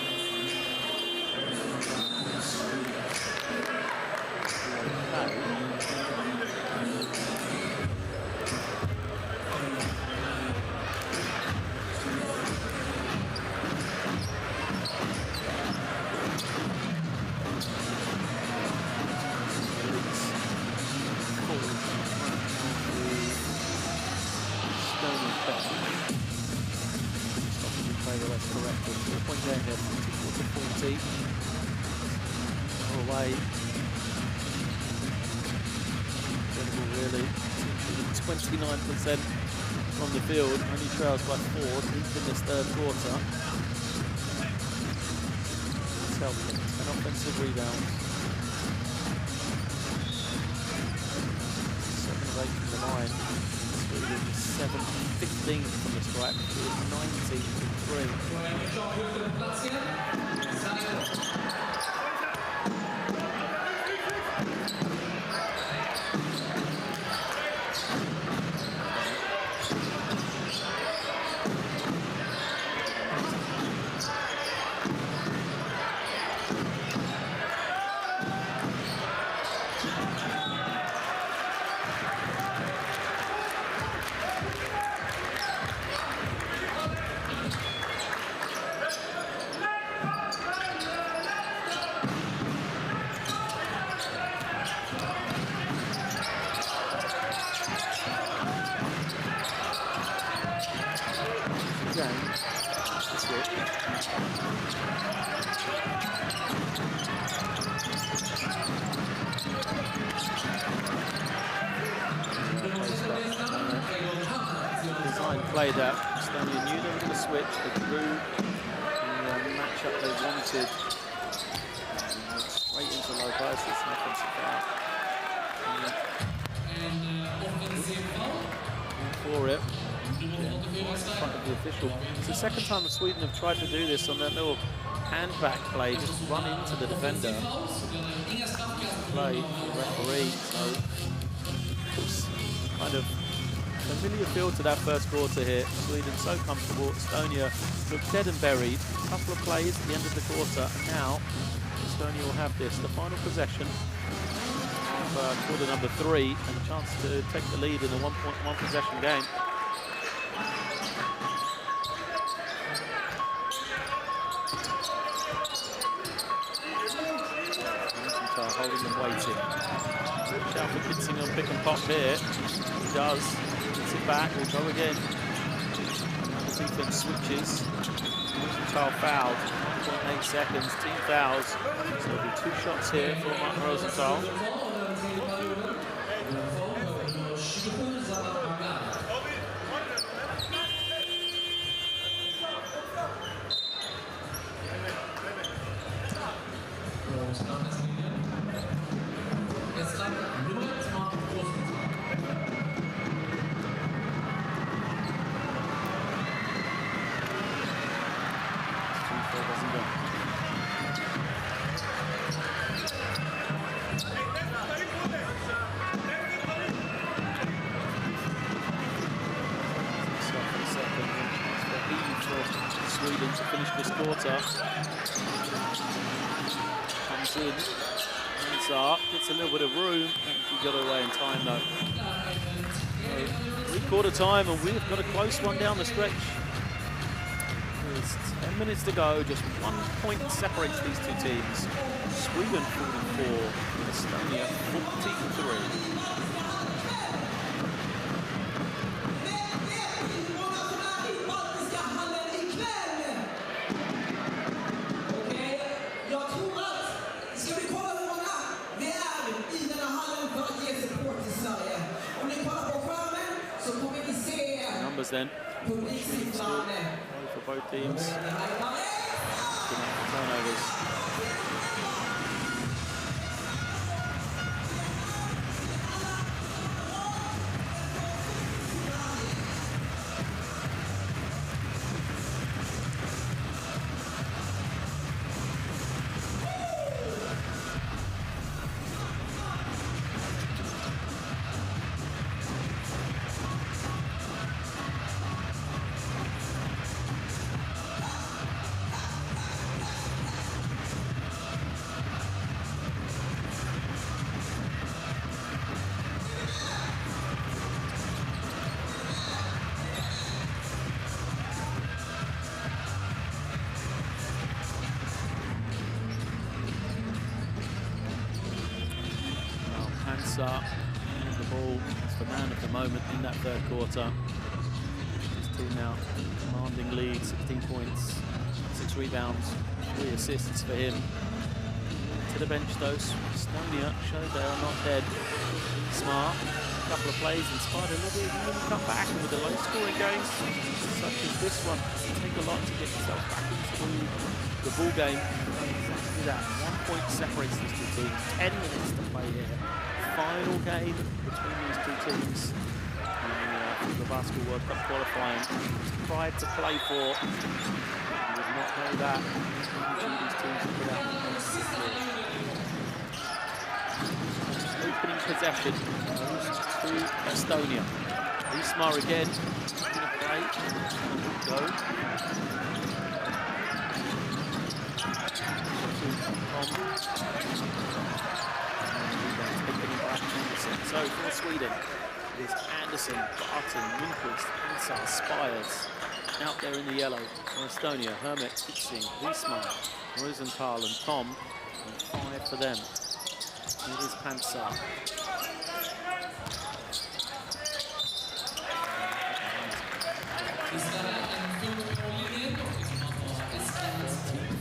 That's correct. 4-point game there, 44-40. Away. Incredible, really. 29% from the field. Only trails by 4 deep in this third quarter. It's helping. An offensive rebound. 7 of 8 from the line. 7-15 from the stripe, 19 from 3. Played that. Estonia knew they were going to switch. They drew the matchup they wanted. Straight into low post. It's an offensive foul. For it. Yeah, in front of the official. It's the second time that Sweden have tried to do this on that little hand-back play. Just run into the defender. Play for the referee. So it's kind of familiar feel to that first quarter here. Sweden so comfortable. Estonia looked dead and buried. A couple of plays at the end of the quarter, and now Estonia will have this. The final possession of quarter number 3, and a chance to take the lead in a 1.1 possession game. Holding and waiting. Watch out for Kinsey on pick and pop here. He does. It back, we'll go again. The defense switches. Rosenthal fouled. 1.8 seconds, team fouls. So there'll be 2 shots here for Martin Rosenthal. Sweden to finish this quarter. Comes in, hands up, gets a little bit of room, and he got away in time though. So, 3-quarter time, and we've got a close one down the stretch. There's 10 minutes to go, just 1 point separates these 2 teams. Sweden 44, Estonia 43. Then for both teams. picking up the turnovers. The ball is the man of the moment in that third quarter. His team now commanding lead, 16 points, 6 rebounds, 3 assists for him. To the bench though, Estonia showed they are not dead. Smart, a couple of plays inspired a little bit, and then come back with the low-scoring games such as this one. It doesn't take a lot to get yourself back into the ball game. Exactly that. 1 point separates these two teams. 10 minutes to play here. Final game between these two teams in the Basketball World Cup qualifying. Pride to play for. You would not know that. These teams have put out opening possession to Estonia. Ismar again. Gonna play. Go. So for Sweden, it is Anderson, Barton, Winquist, Ansar, Spires out there in the yellow. For Estonia, Hermet, Kitzing, Wiesmann, Rosenthal and Tom, and 5 for them. It is Pansar.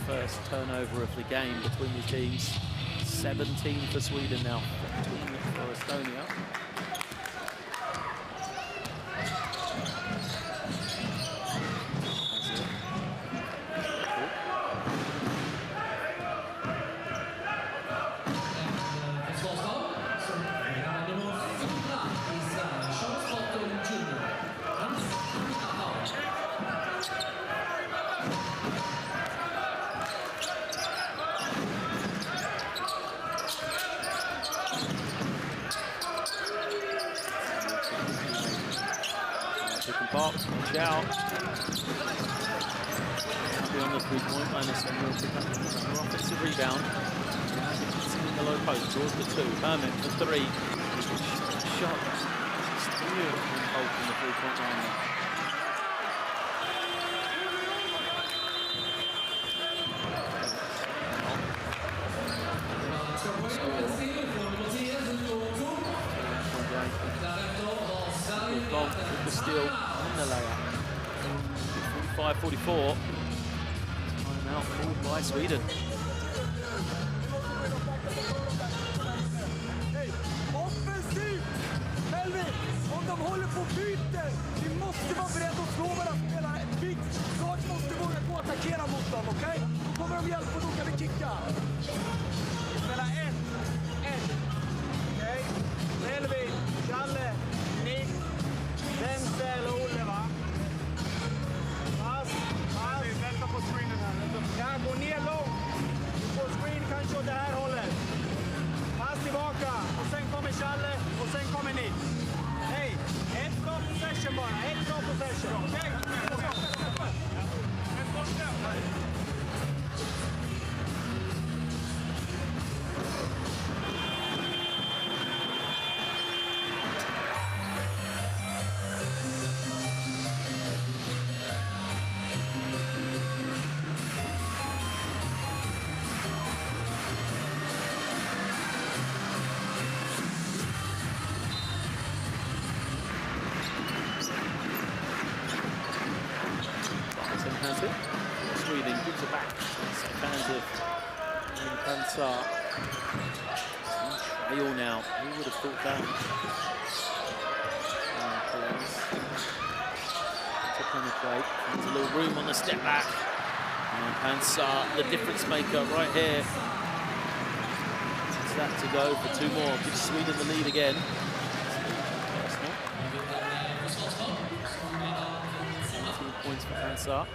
First turnover of the game between the teams. 17 for Sweden now, 14 for Estonia. Watch out. Beyond the 3-point line, Estonia will pick up another offensive rebound. Sitting in the low post, draws the 2. Hermet for 3. Shot. Estonia involved in the 3-point line now. With the steal and the layup. 45-44. Timeout called by Sweden. Offensiv! Melvin, om de håller på och byter, vi måste vara beredda att slå våra spelare. Vi snart måste våga gå och attackera mot dem, okej? Då kommer de hjälpa och då kan vi kicka. Vi spelar 1. Okej? Melvin, Challe, Nick, Denzel och Olle, va? Pass. Vänta på screenen här. Ja, gå ner långt. Du får screen kanske åt det här hållet. Pass tillbaka. Och sen kommer Challe och sen kommer Nick. Hej, ett bra possession bara. Ett bra possession. Okej? Sweden gives it back. Expansive. And Pansar. Trail now. Who would have thought that? To penetrate. There's a little room on the step back. And Pansar, the difference maker right here. It's that to go for 2 more. Gives Sweden the lead again. 17 points for Pansar.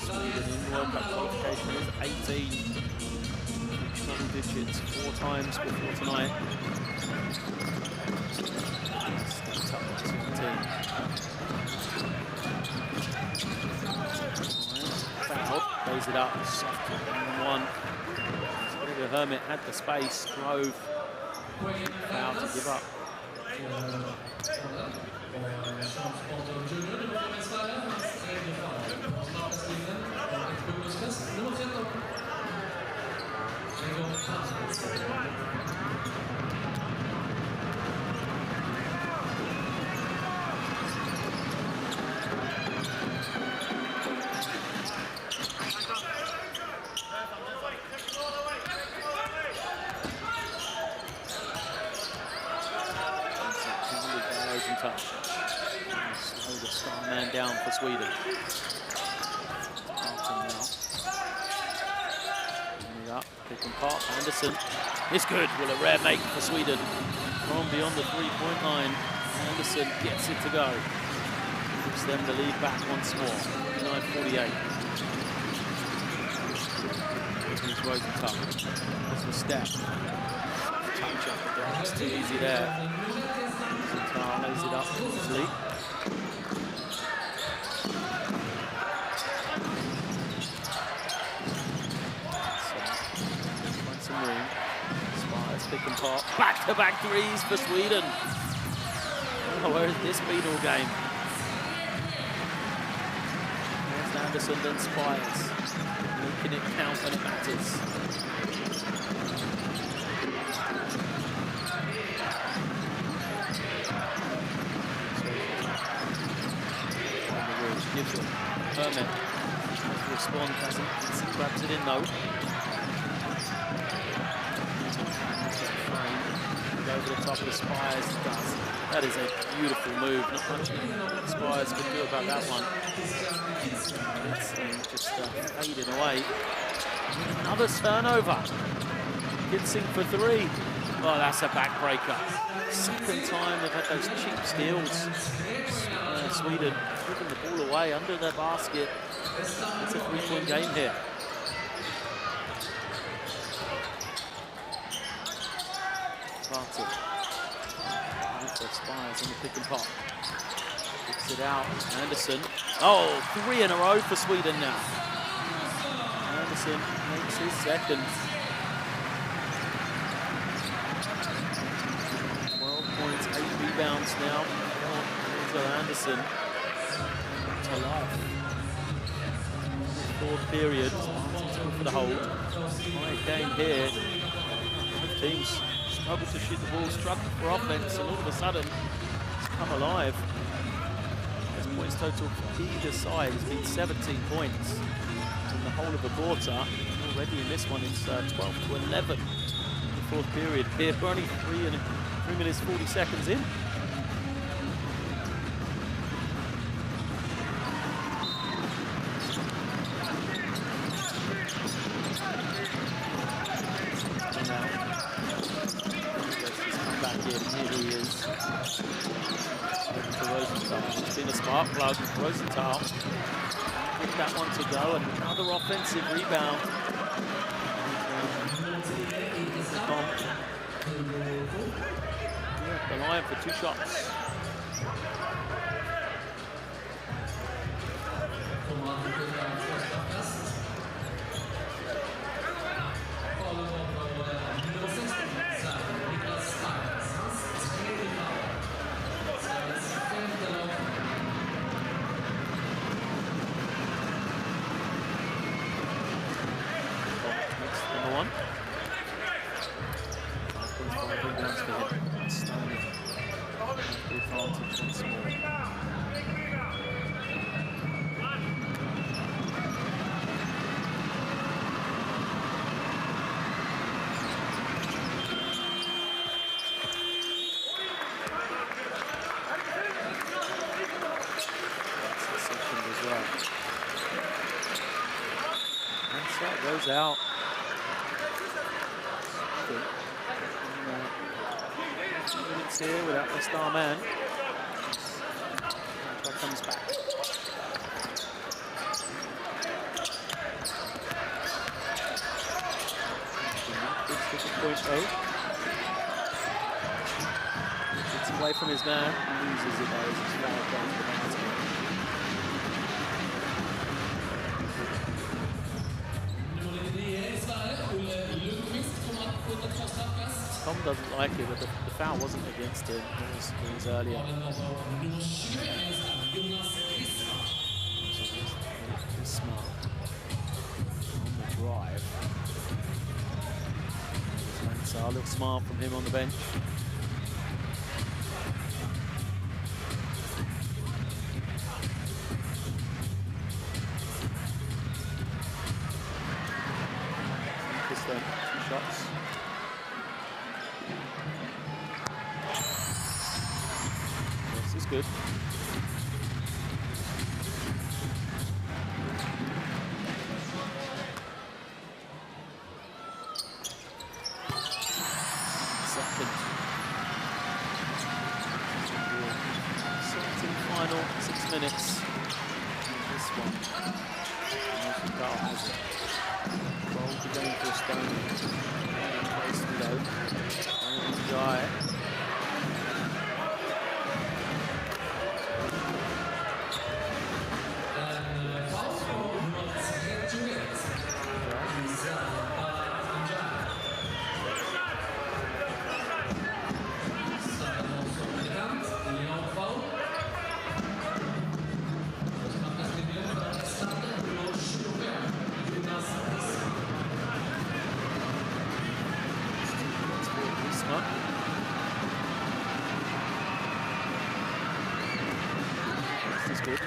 Sweden in World Cup qualification is 18. Double digits 4 times before tonight. Steps up to 17. Fouled, plays it up, soft on 1. The Hermit had the space, drove, foul to give up. Slow the star man down for Sweden. Up, pick and pop, Anderson. It's good, well a rare make for Sweden. From beyond the 3-point line, Anderson gets it to go. Gives them the lead back once more, 9:48. Here's Rosenthal, there's a step. Touch up the glass, too easy there. Rosenthal lays it up easily. Pick and pop. Back-to-back threes for Sweden. Oh, where has this been all game? There's Anderson, then Spires. Making it count when it matters. Gives it. Hermit. Respond, hasn't. Grabs it in though. Over the top of the Spires, does. That is a beautiful move. Not much Spires can do about that one. It's just fading away. Another turnover. Gidsing for 3. Oh, that's a backbreaker. Second time they've had those cheap steals. Sweden putting the ball away under their basket. It's a 3-point game here. Barton. Spires on the pick and pop. Picks it out. Anderson. Oh, 3 in a row for Sweden now. Anderson makes his second. 12 points, 8 rebounds now. For Anderson. To life. 4th period. For the hold. Right game here. Both teams struggled to shoot the ball, struggled for offense, and all of a sudden, it's come alive. His points total for either side has been 17 points in the whole of the quarter. Already in this one, it's 12-11 in the 4th period. Here, we're only 3 minutes 40 seconds in. It's been a spark plug. Rosenthal with that one to go, and another offensive rebound. The line for 2 shots. Estonia. Advantage once more. goes out. 2 minutes here without the star man. Comes back. 6.0. Gets away from his man. Loses it though as his foul goes to the basket. Tom doesn't like it, but the foul wasn't against him. It was earlier. Smart on the drive. So a little smart from him on the bench. Just 2 shots. This is good. Final 6 minutes. This one. Carl has it. Well, the game for Estonia. Place below. And Guy. This is good.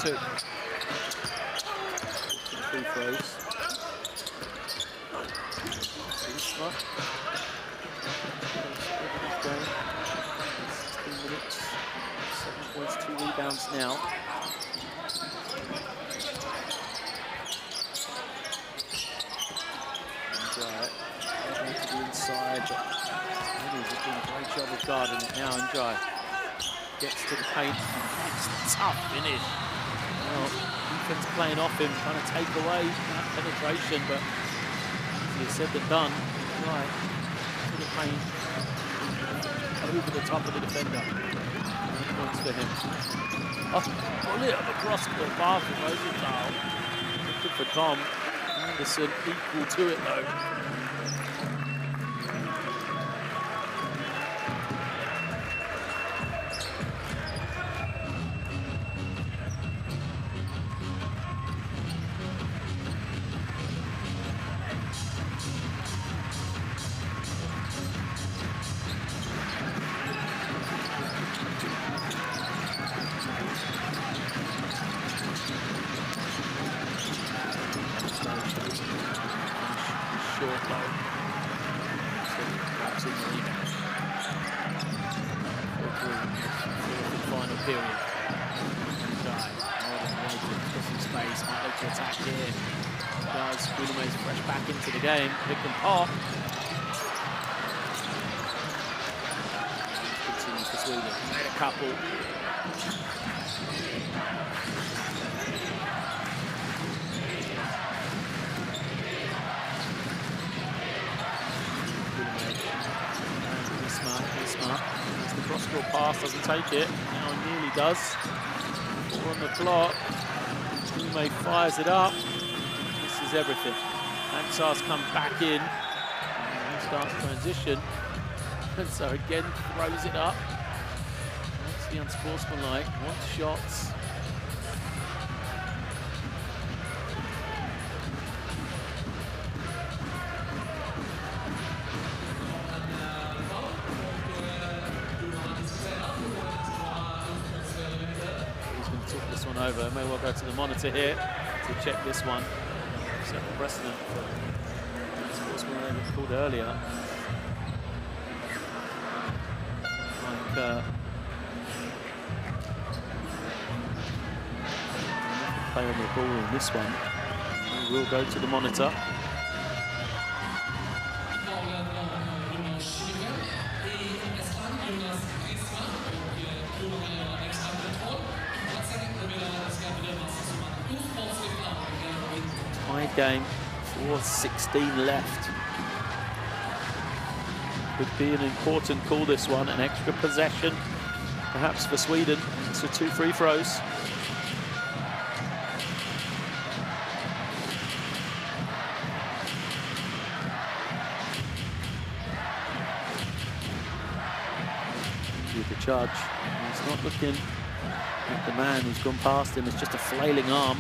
Two. Free throws. Smart. 16 minutes. 7 points, 2 rebounds now. Going to the inside, but Eddie's doing a great job of guarding it now. And Jai gets to the paint. It's a tough finish. Well, defense playing off him, trying to take away that penetration, but easier said than done. Right to the paint, over the top of the defender. 9 points for him. Oh, pull it up across the bar for Rosenthal. Good for Tom. Anderson equal to it though. Short low. So in the rebound. Final period. Guy, put some space, might look to attack here. Does. Guillemets fresh back into the game. Pick and pop. Continue for Sweden. Made a couple. Smart. As the cross-court pass doesn't take it. Now it nearly does. 4 on the clock. Guillemets fires it up. This is everything. Ansar's come back in. And he starts transition. And so again throws it up. Wants the unsportsmanlike. Wants shots. This one over. May well go to the monitor here to check this one. Set the precedent for they called earlier. Like play on the ball in this one. We will go to the monitor. Tied game, 4:16 left. Could be an important call, this one, an extra possession, perhaps for Sweden. So 2 free throws. With the charge, he's not looking at the man who's gone past him. It's just a flailing arm.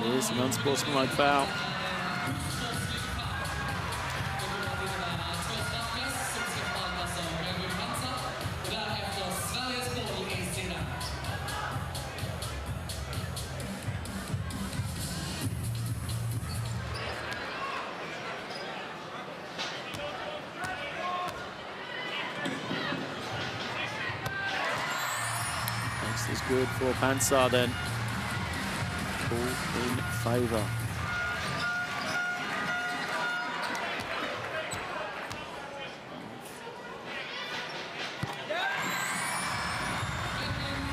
Here's an unsportsmanlike foul. This is good for Pansar then. In favour.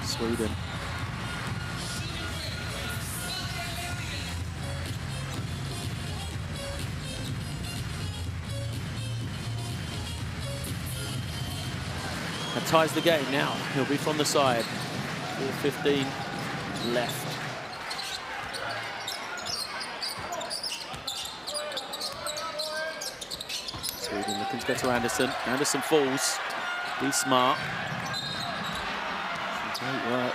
Sweden. That ties the game now. He'll be from the side. 4:15 left. Sweden looking to get to Anderson. Anderson falls. Be smart. Great work.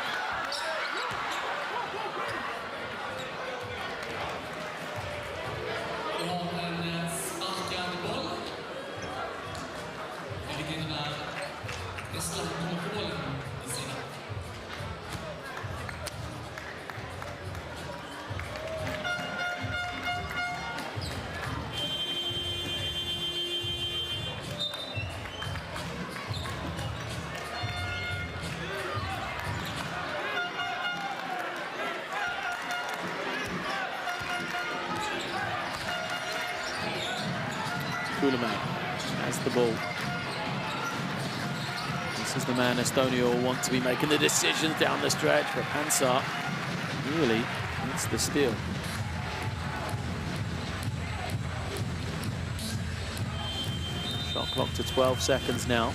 Has the ball. This is the man Estonia will want to be making the decisions down the stretch, but Pansar really needs the steal. Shot clock to 12 seconds now.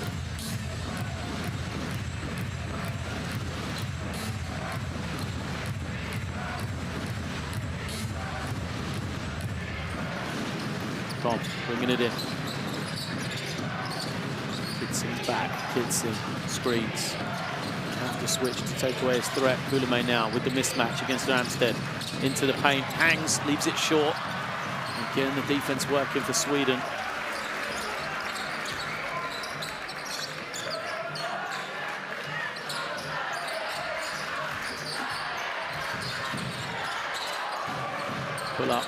Tom bringing it in. Kidson's back. Kidson screens. Have to switch to take away his threat. Kuhleme now with the mismatch against Ramstedt. Into the paint. Hangs, leaves it short. Again, the defense working for Sweden. Pull up.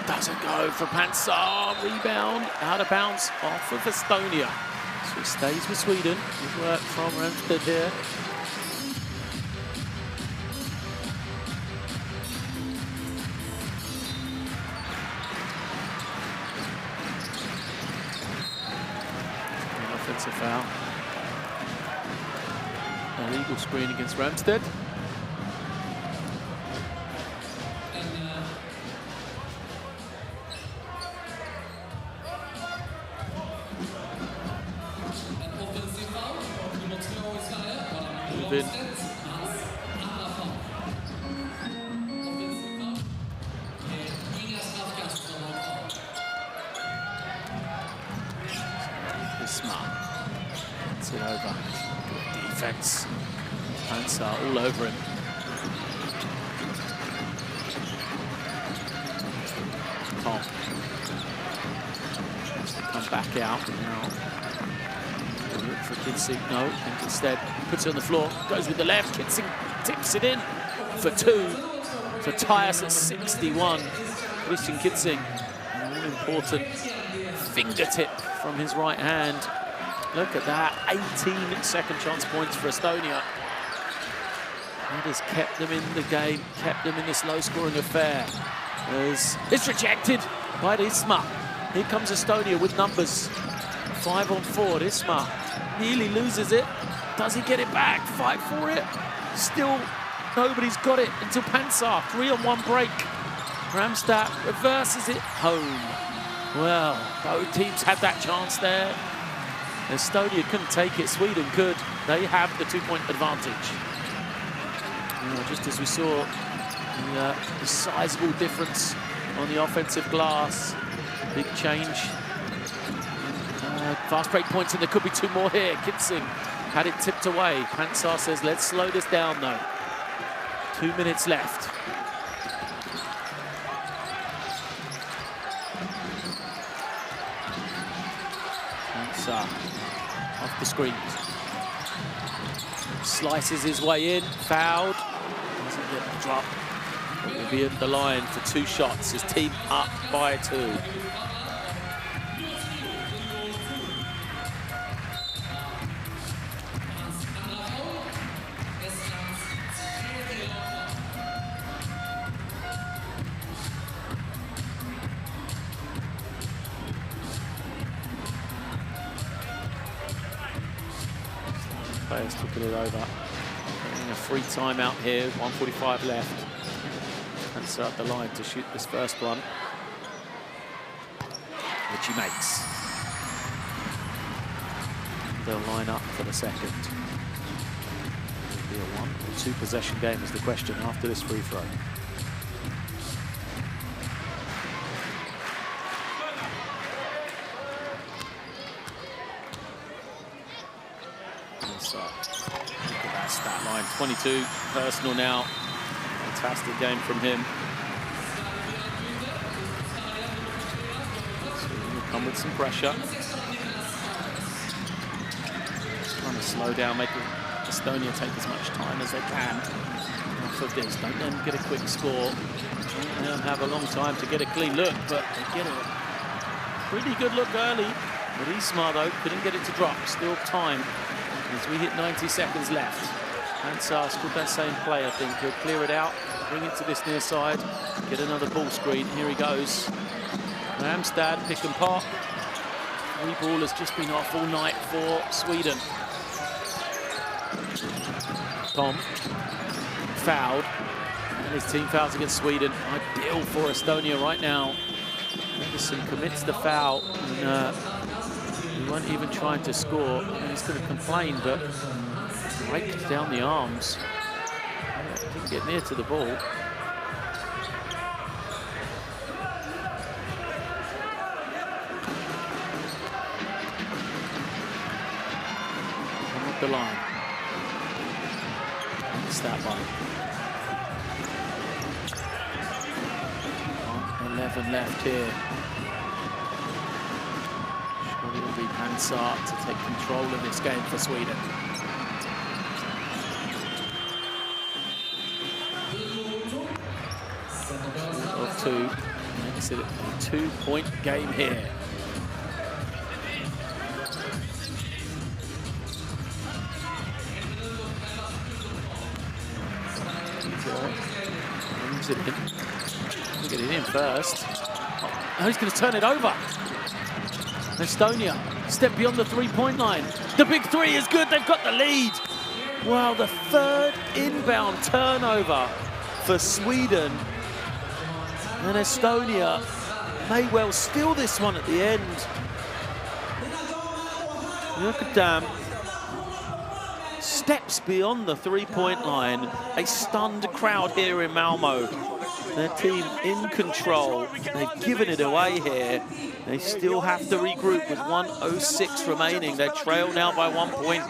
Doesn't go for Pansar. Rebound out of bounds off of Estonia. So it stays with Sweden. Good work from Ramstedt here. An offensive foul. Illegal screen against Ramstedt. defense. Pansar all over him. Tom. Come back out now. Look for Kinsey. No, and instead puts it on the floor. Goes with the left. Kinsey tips it in for 2 to tie us at 61. Christian Kinsey, an important fingertip from his right hand. Look at that, 18 second chance points for Estonia. That has kept them in the game, kept them in this low-scoring affair. As it's rejected by Isma. Here comes Estonia with numbers. 5 on 4, Isma nearly loses it. Does he get it back? Fight for it. Still, nobody's got it until Pansar. 3-on-1 break. Ramstad reverses it home. Well, both teams had that chance there. Estonia couldn't take it, Sweden could. They have the 2-point advantage. Just as we saw the sizable difference on the offensive glass. Big change. Fast break points, and there could be 2 more here. Kinsey had it tipped away. Pansar says, let's slow this down though. 2 minutes left. Pansar off the screen. Slices his way in, fouled. Doesn't get the drop. He'll be at the line for 2 shots. His team up by 2. Players took it over. Getting a free timeout here, 1:45 left. Pansar at the line to shoot this first one, which he makes. They'll line up for the second. It'll be a 1 or 2 possession game is the question after this free throw. Look at that stat line, 22 personal now. Fantastic game from him. So he'll come with some pressure. Just trying to slow down, make Estonia take as much time as they can off of this. Don't let them get a quick score. Don't let them have a long time to get a clean look, but they get a pretty good look early. But Isma, though, couldn't get it to drop. Still time as we hit 90 seconds left. Pansar scored that same play, I think. He'll clear it out, bring it to this near side, get another ball screen. Here he goes. Ramstad, pick and pop. 3 ball has just been off all night for Sweden. Tom, fouled. And his team fouls against Sweden. Ideal for Estonia right now. Anderson commits the foul. And, he wasn't even trying to score. He's going to complain, but raked down the arms. Didn't get near to the ball. And up the line. Missed that one. 11 left here. Surely it'll be Pansar to take control of this game for Sweden. Of 2, makes it a 2-point game here. Brings it in. Look at it in first. Oh, he's going to turn it over. Estonia step beyond the 3-point line. The big 3 is good. They've got the lead. Wow, the 3rd inbound turnover for Sweden. And Estonia may well steal this one at the end. Look at them. Steps beyond the 3-point line. A stunned crowd here in Malmo. Their team in control. They've given it away here. They still have to regroup with 1:06 remaining. They trail now by 1 point.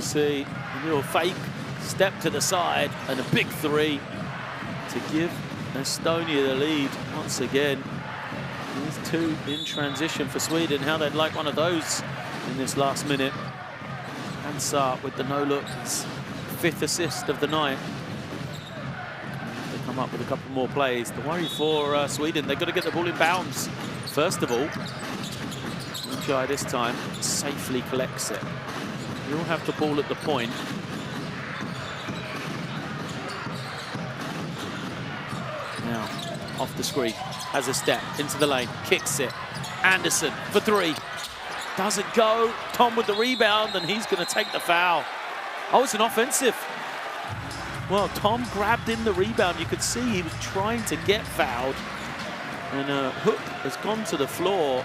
see a little fake step to the side and a big three to give Estonia the lead once again. These two in transition for Sweden. How they'd like one of those in this last minute. And Saar with the no-look, his 5th assist of the night. They come up with a couple more plays. The worry for Sweden, they've got to get the ball in bounds. First of all, Ujai this time safely collects it. You'll have the ball at the point. Now, off the screen, has a step into the lane, kicks it. Anderson for 3. Doesn't go. Tom with the rebound, and he's going to take the foul. Oh, it's an offensive. Well, Tom grabbed in the rebound. You could see he was trying to get fouled. And Hook has gone to the floor.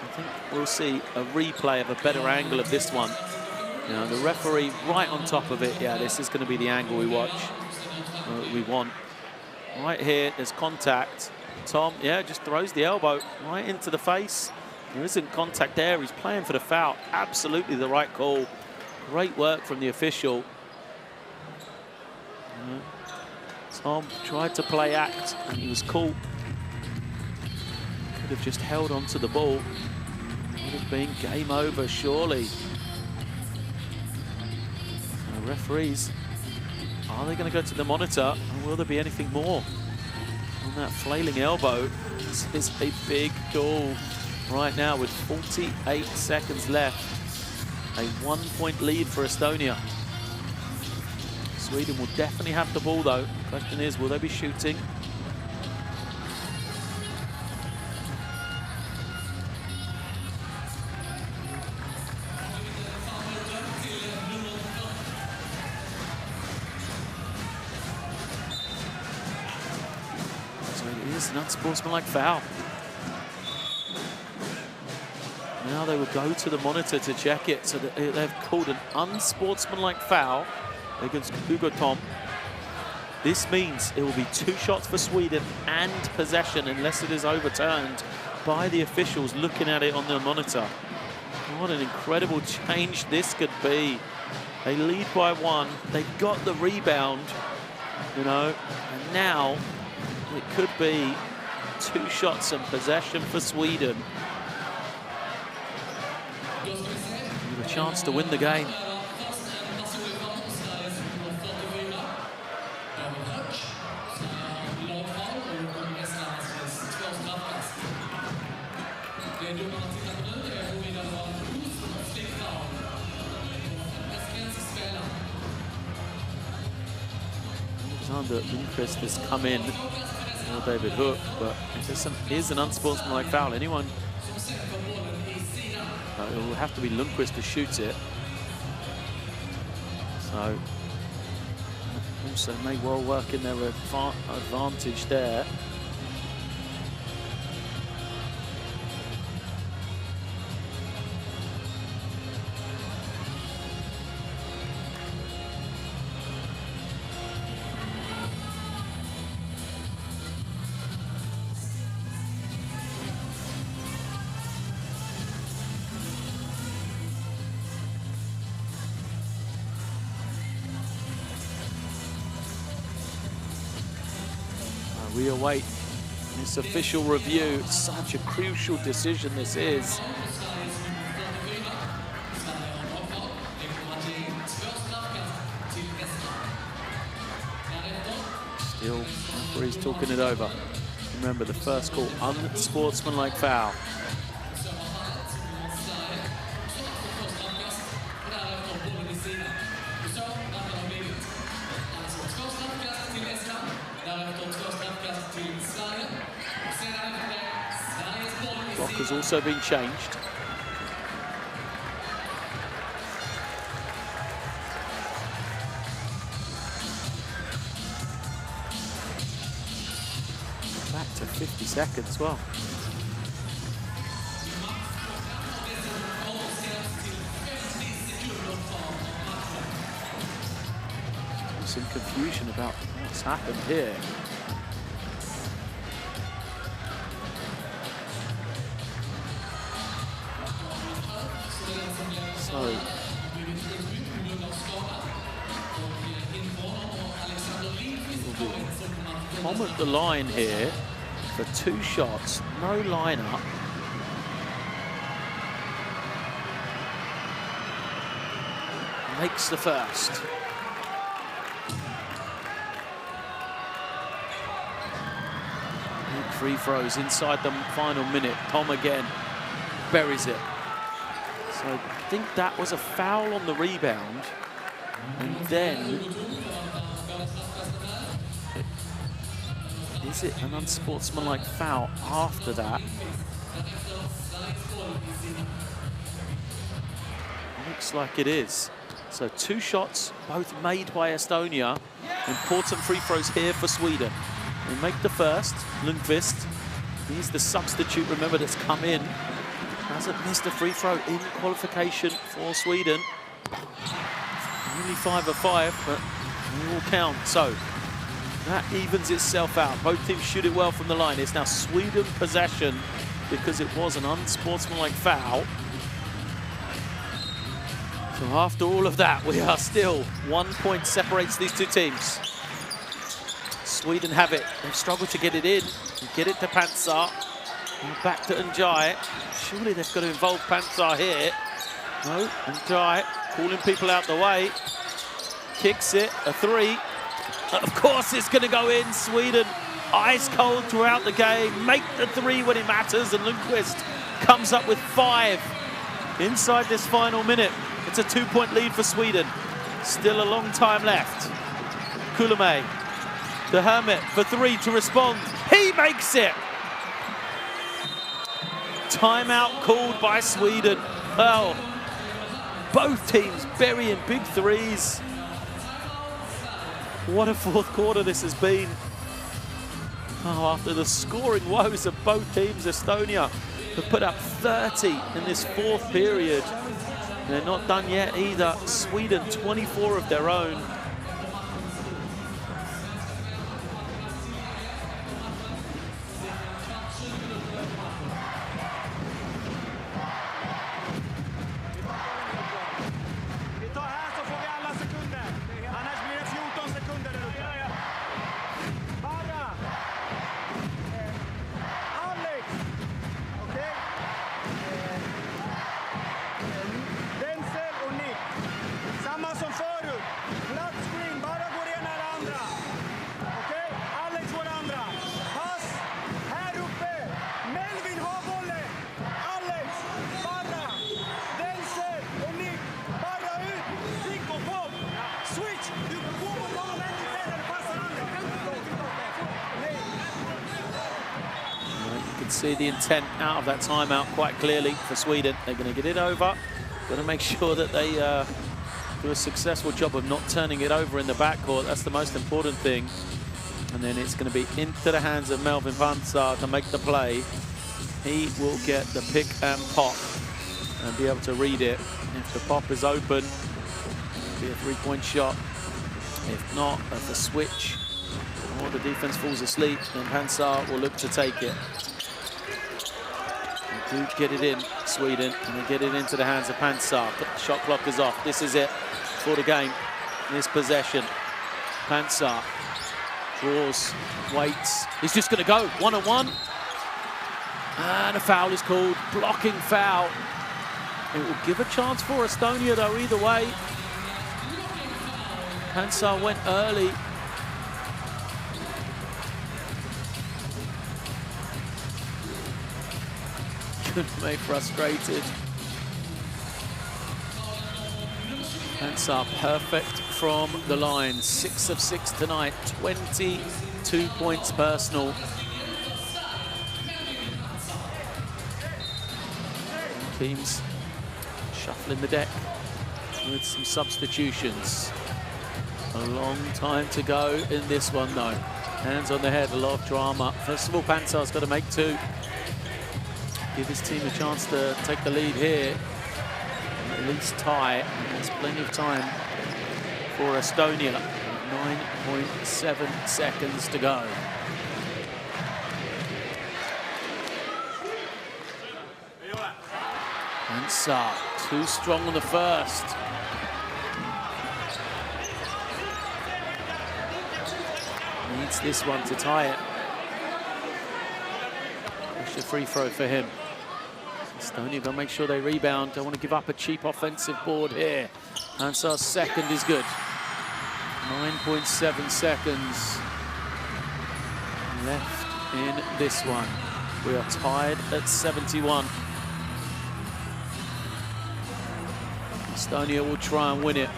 I think we'll see a replay of a better angle of this one. You know, the referee right on top of it. Yeah, this is going to be the angle we want. Right here, there's contact. Tom, yeah, just throws the elbow right into the face. There isn't contact there. He's playing for the foul. Absolutely the right call. Great work from the official. Tom tried to play act, and he was caught. Could have just held on to the ball. Would have been game over, surely. The referees, are they going to go to the monitor, or will there be anything more on that flailing elbow? This is a big call right now with 48 seconds left. A 1-point lead for Estonia. Sweden will definitely have the ball though. Question is, will they be shooting? So it is an unsportsmanlike foul. Now they will go to the monitor to check it. So they've called an unsportsmanlike foul against Hugo Tom. This means it will be 2 shots for Sweden and possession unless it is overturned by the officials looking at it on the monitor. What an incredible change this could be. They lead by 1. They got the rebound, you know, and now it could be 2 shots and possession for Sweden. With a chance to win the game. Alexander Lundqvist has come in for David Hook, but it is an unsportsmanlike foul. Anyone, it will have to be Lundqvist to shoot it. So also may well work in their advantage there. We await this official review. Such a crucial decision this is. Still, referee's talking it over. Remember the first call, unsportsmanlike foul. Clock has also been changed. Back to 50 seconds, well. Some confusion about what's happened here. So Tom at the line here for 2 shots, no lineup. Makes the first. Big free throws inside the final minute. Tom again buries it. So I think that was a foul on the rebound. And then, is it an unsportsmanlike foul after that? Looks like it is. So 2 shots, both made by Estonia. Important free throws here for Sweden. They make the first. Lundqvist, he's the substitute, remember, that's come in. Hasn't missed a free throw in qualification for Sweden. Only 5 of 5, but they all count. So that evens itself out. Both teams shoot it well from the line. It's now Sweden possession because it was an unsportsmanlike foul. So after all of that, we are still 1 point separates these 2 teams. Sweden have it. They've struggled to get it in. Get it to Pansar. Back to Njai. Surely they've got to involve Pansar here. No, Njai calling people out the way. Kicks it, a 3. Of course it's going to go in. Sweden ice cold throughout the game. Make the 3 when it matters. And Lundqvist comes up with 5 inside this final minute. It's a 2-point lead for Sweden. Still a long time left. Kullamäe, the Hermit for 3 to respond. He makes it. Timeout called by Sweden. Well, both teams burying big 3s. What a 4th quarter this has been. Oh, after the scoring woes of both teams, Estonia have put up 30 in this 4th period. They're not done yet either. Sweden, 24 of their own. See the intent out of that timeout quite clearly for Sweden. They're going to get it over. Got to make sure that they do a successful job of not turning it over in the backcourt. That's the most important thing. And then it's going to be into the hands of Melvin Pansar to make the play. He will get the pick and pop and be able to read it. If the pop is open, it'll be a 3-point shot. If not, if the switch or the defense falls asleep, then Pansar will look to take it. Do get it in, Sweden, and they get it into the hands of Pansar. The shot clock is off. This is it for the game. This possession. Pansar draws, waits. He's just going to go 1-on-1. And a foul is called. Blocking foul. It will give a chance for Estonia, though, either way. Pansar went early. Kullamäe frustrated. Pansar perfect from the line. 6 of 6 tonight. 22 points personal. Teams shuffling the deck with some substitutions. A long time to go in this one, though. Hands on the head, a lot of drama. First of all, Pansar's got to make 2. Give his team a chance to take the lead here. At least tie. There's plenty of time for Estonia. 9.7 seconds to go. Pansar, too strong on the first. Needs this one to tie it. Push the free throw for him. Estonia gonna make sure they rebound. Don't want to give up a cheap offensive board here. Hansar's second is good. 9.7 seconds left in this one. We are tied at 71. Estonia will try and win it.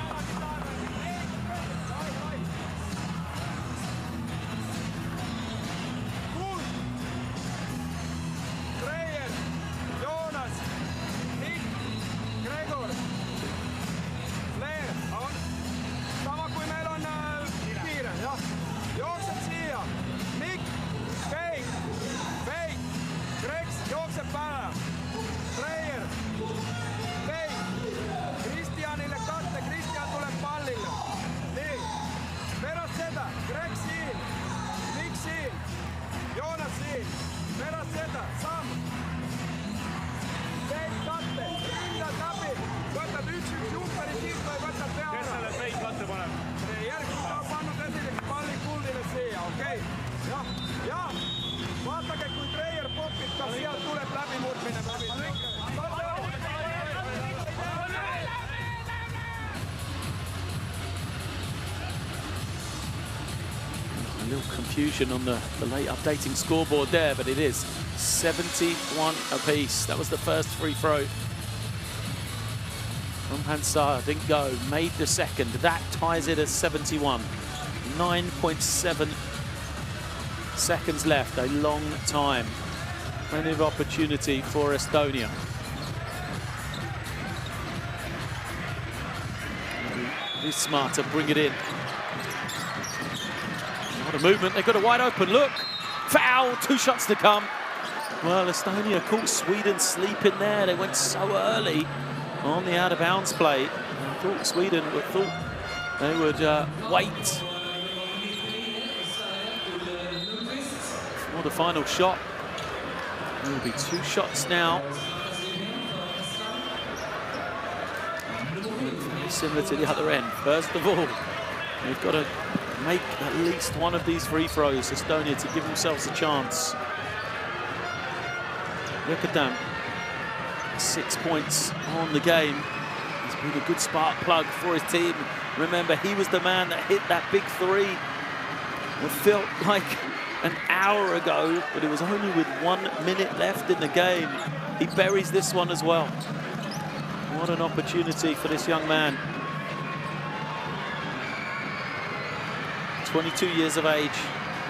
A little confusion on the late updating scoreboard there, but it is 71 apiece. That was the first free throw from Hansar. Didn't go, made the second. That ties it at 71. 9.7 seconds left, a long time. Plenty of opportunity for Estonia. Be smart to bring it in. What a movement, they've got a wide open look. Foul, 2 shots to come. Well, Estonia caught Sweden sleeping there. They went so early on the out of bounds play. I thought Sweden thought they would wait for the final shot. There will be 2 shots now. Very similar to the other end. First of all, they've got to make at least one of these free throws, Estonia, to give themselves a chance. Look at them. 6 points on the game. He's been a good spark plug for his team. Remember, he was the man that hit that big 3. It felt like an hour ago, but it was only with 1 minute left in the game. He buries this one as well. What an opportunity for this young man. 22 years of age,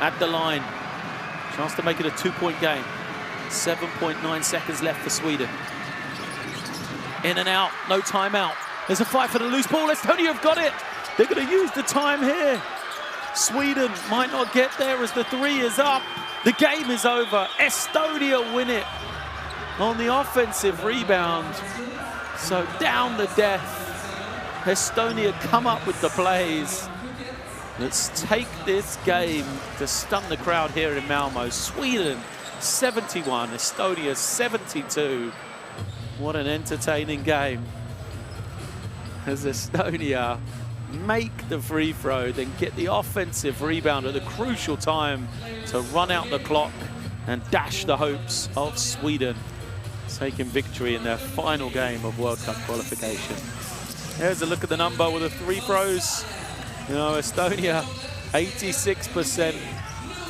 at the line. Chance to make it a 2-point game. 7.9 seconds left for Sweden. In and out, no timeout. There's a fight for the loose ball. Estonia have got it. They're going to use the time here. Sweden might not get there as the 3 is up. The game is over. Estonia win it on the offensive rebound. So down the death. Estonia come up with the plays. Let's take this game to stun the crowd here in Malmo. Sweden 71, Estonia 72. What an entertaining game. As Estonia make the free throw, then get the offensive rebound at the crucial time to run out the clock and dash the hopes of Sweden, taking victory in their final game of World Cup qualification. Here's a look at the number with the free throws. You know, Estonia, 86%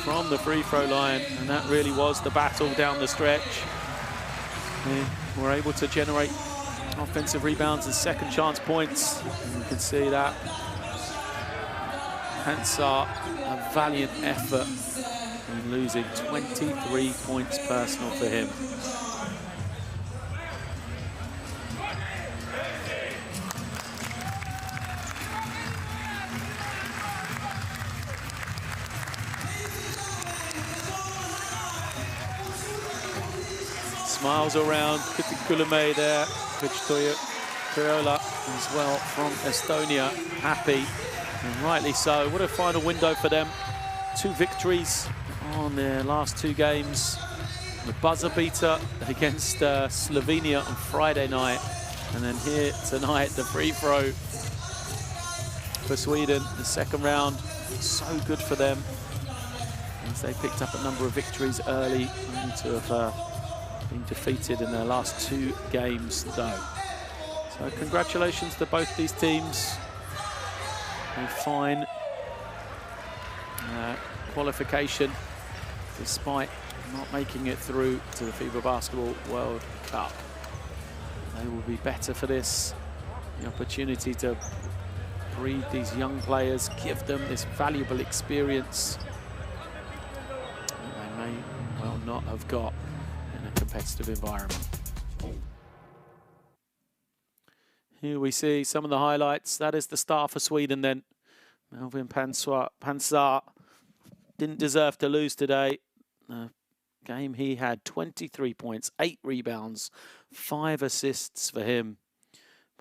from the free throw line, and that really was the battle down the stretch. They were able to generate offensive rebounds and second chance points. And you can see that. Hansar, a valiant effort in losing. 23 points personal for him. Smiles around, Kutikulame there, Toyola as well from Estonia, happy, and rightly so. What a final window for them. 2 victories on their last 2 games. The buzzer beater against Slovenia on Friday night, and then here tonight, the free throw for Sweden, the second round. So good for them. as they picked up a number of victories early, only to have been defeated in their last 2 games though. So congratulations to both these teams. A fine qualification despite not making it through to the FIBA Basketball World Cup. They will be better for this. The opportunity to breed these young players, give them this valuable experience that they may well not have got in a competitive environment. Here we see some of the highlights. That is the start for Sweden then. Melvin Pansar didn't deserve to lose today. The game he had 23 points, 8 rebounds, 5 assists for him.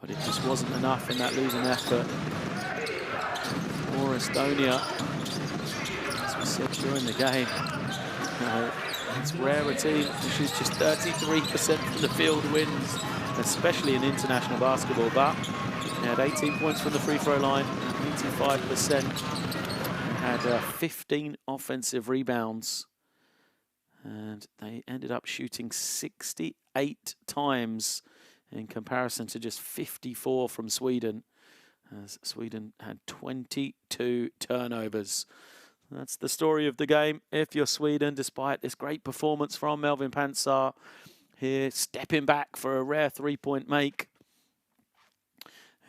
But it just wasn't enough in that losing effort for Estonia. As we said during the game, it's rare a team to shoot just 33% from the field wins, especially in international basketball. But they had 18 points from the free throw line, 85%. Had 15 offensive rebounds. And they ended up shooting 68 times in comparison to just 54 from Sweden, as Sweden had 22 turnovers. That's the story of the game. If you're Sweden, despite this great performance from Melvin Pansar, here stepping back for a rare 3-point make.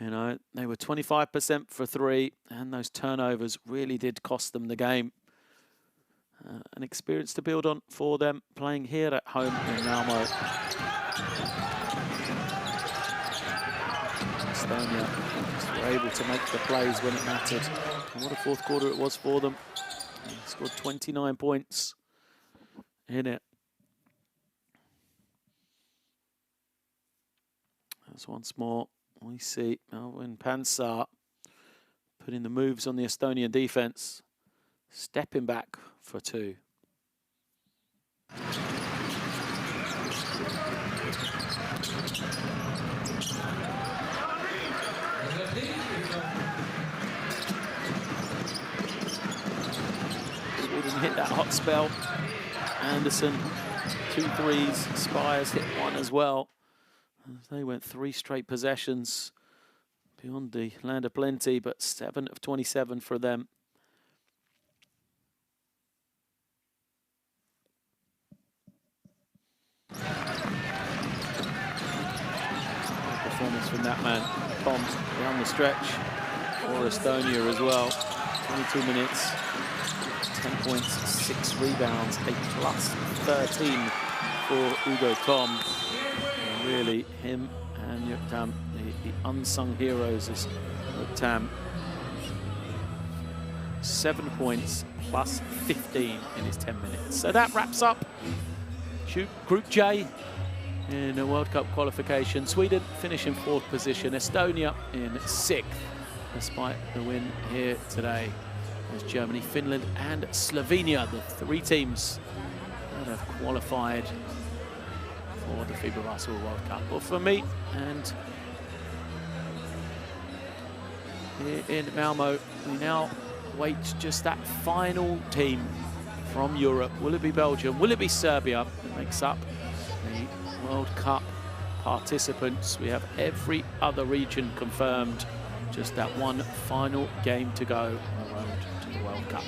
You know, they were 25% for 3, and those turnovers really did cost them the game. An experience to build on for them, playing here at home in Malmo. Estonia were able to make the plays when it mattered. And what a fourth quarter it was for them. They scored 29 points in it. As once more we see Melvin Pansar putting the moves on the Estonian defense, stepping back for 2. Sweden hit that hot spell. Anderson, 2 threes. Spires hit 1 as well. They went 3 straight possessions beyond the land of plenty, but 7 of 27 for them. Performance from that man, Tom, down the stretch for Estonia as well. 22 minutes, 10 points, 6 rebounds, a plus 13 for Ugo Tom. And really, him and Yuktam, the unsung heroes of Yuktam. 7 points, plus 15 in his 10 minutes. So that wraps up Group J in a World Cup qualification. Sweden finish in 4th position, Estonia in 6th, despite the win here today. There's Germany, Finland and Slovenia, the 3 teams that have qualified for the FIBA Basketball World Cup. Well, for me, and here in Malmo, we now wait just that final team from Europe. Will it be Belgium? Will it be Serbia that makes up the World Cup participants? We have every other region confirmed. Just that one final game to go on the road to the World Cup.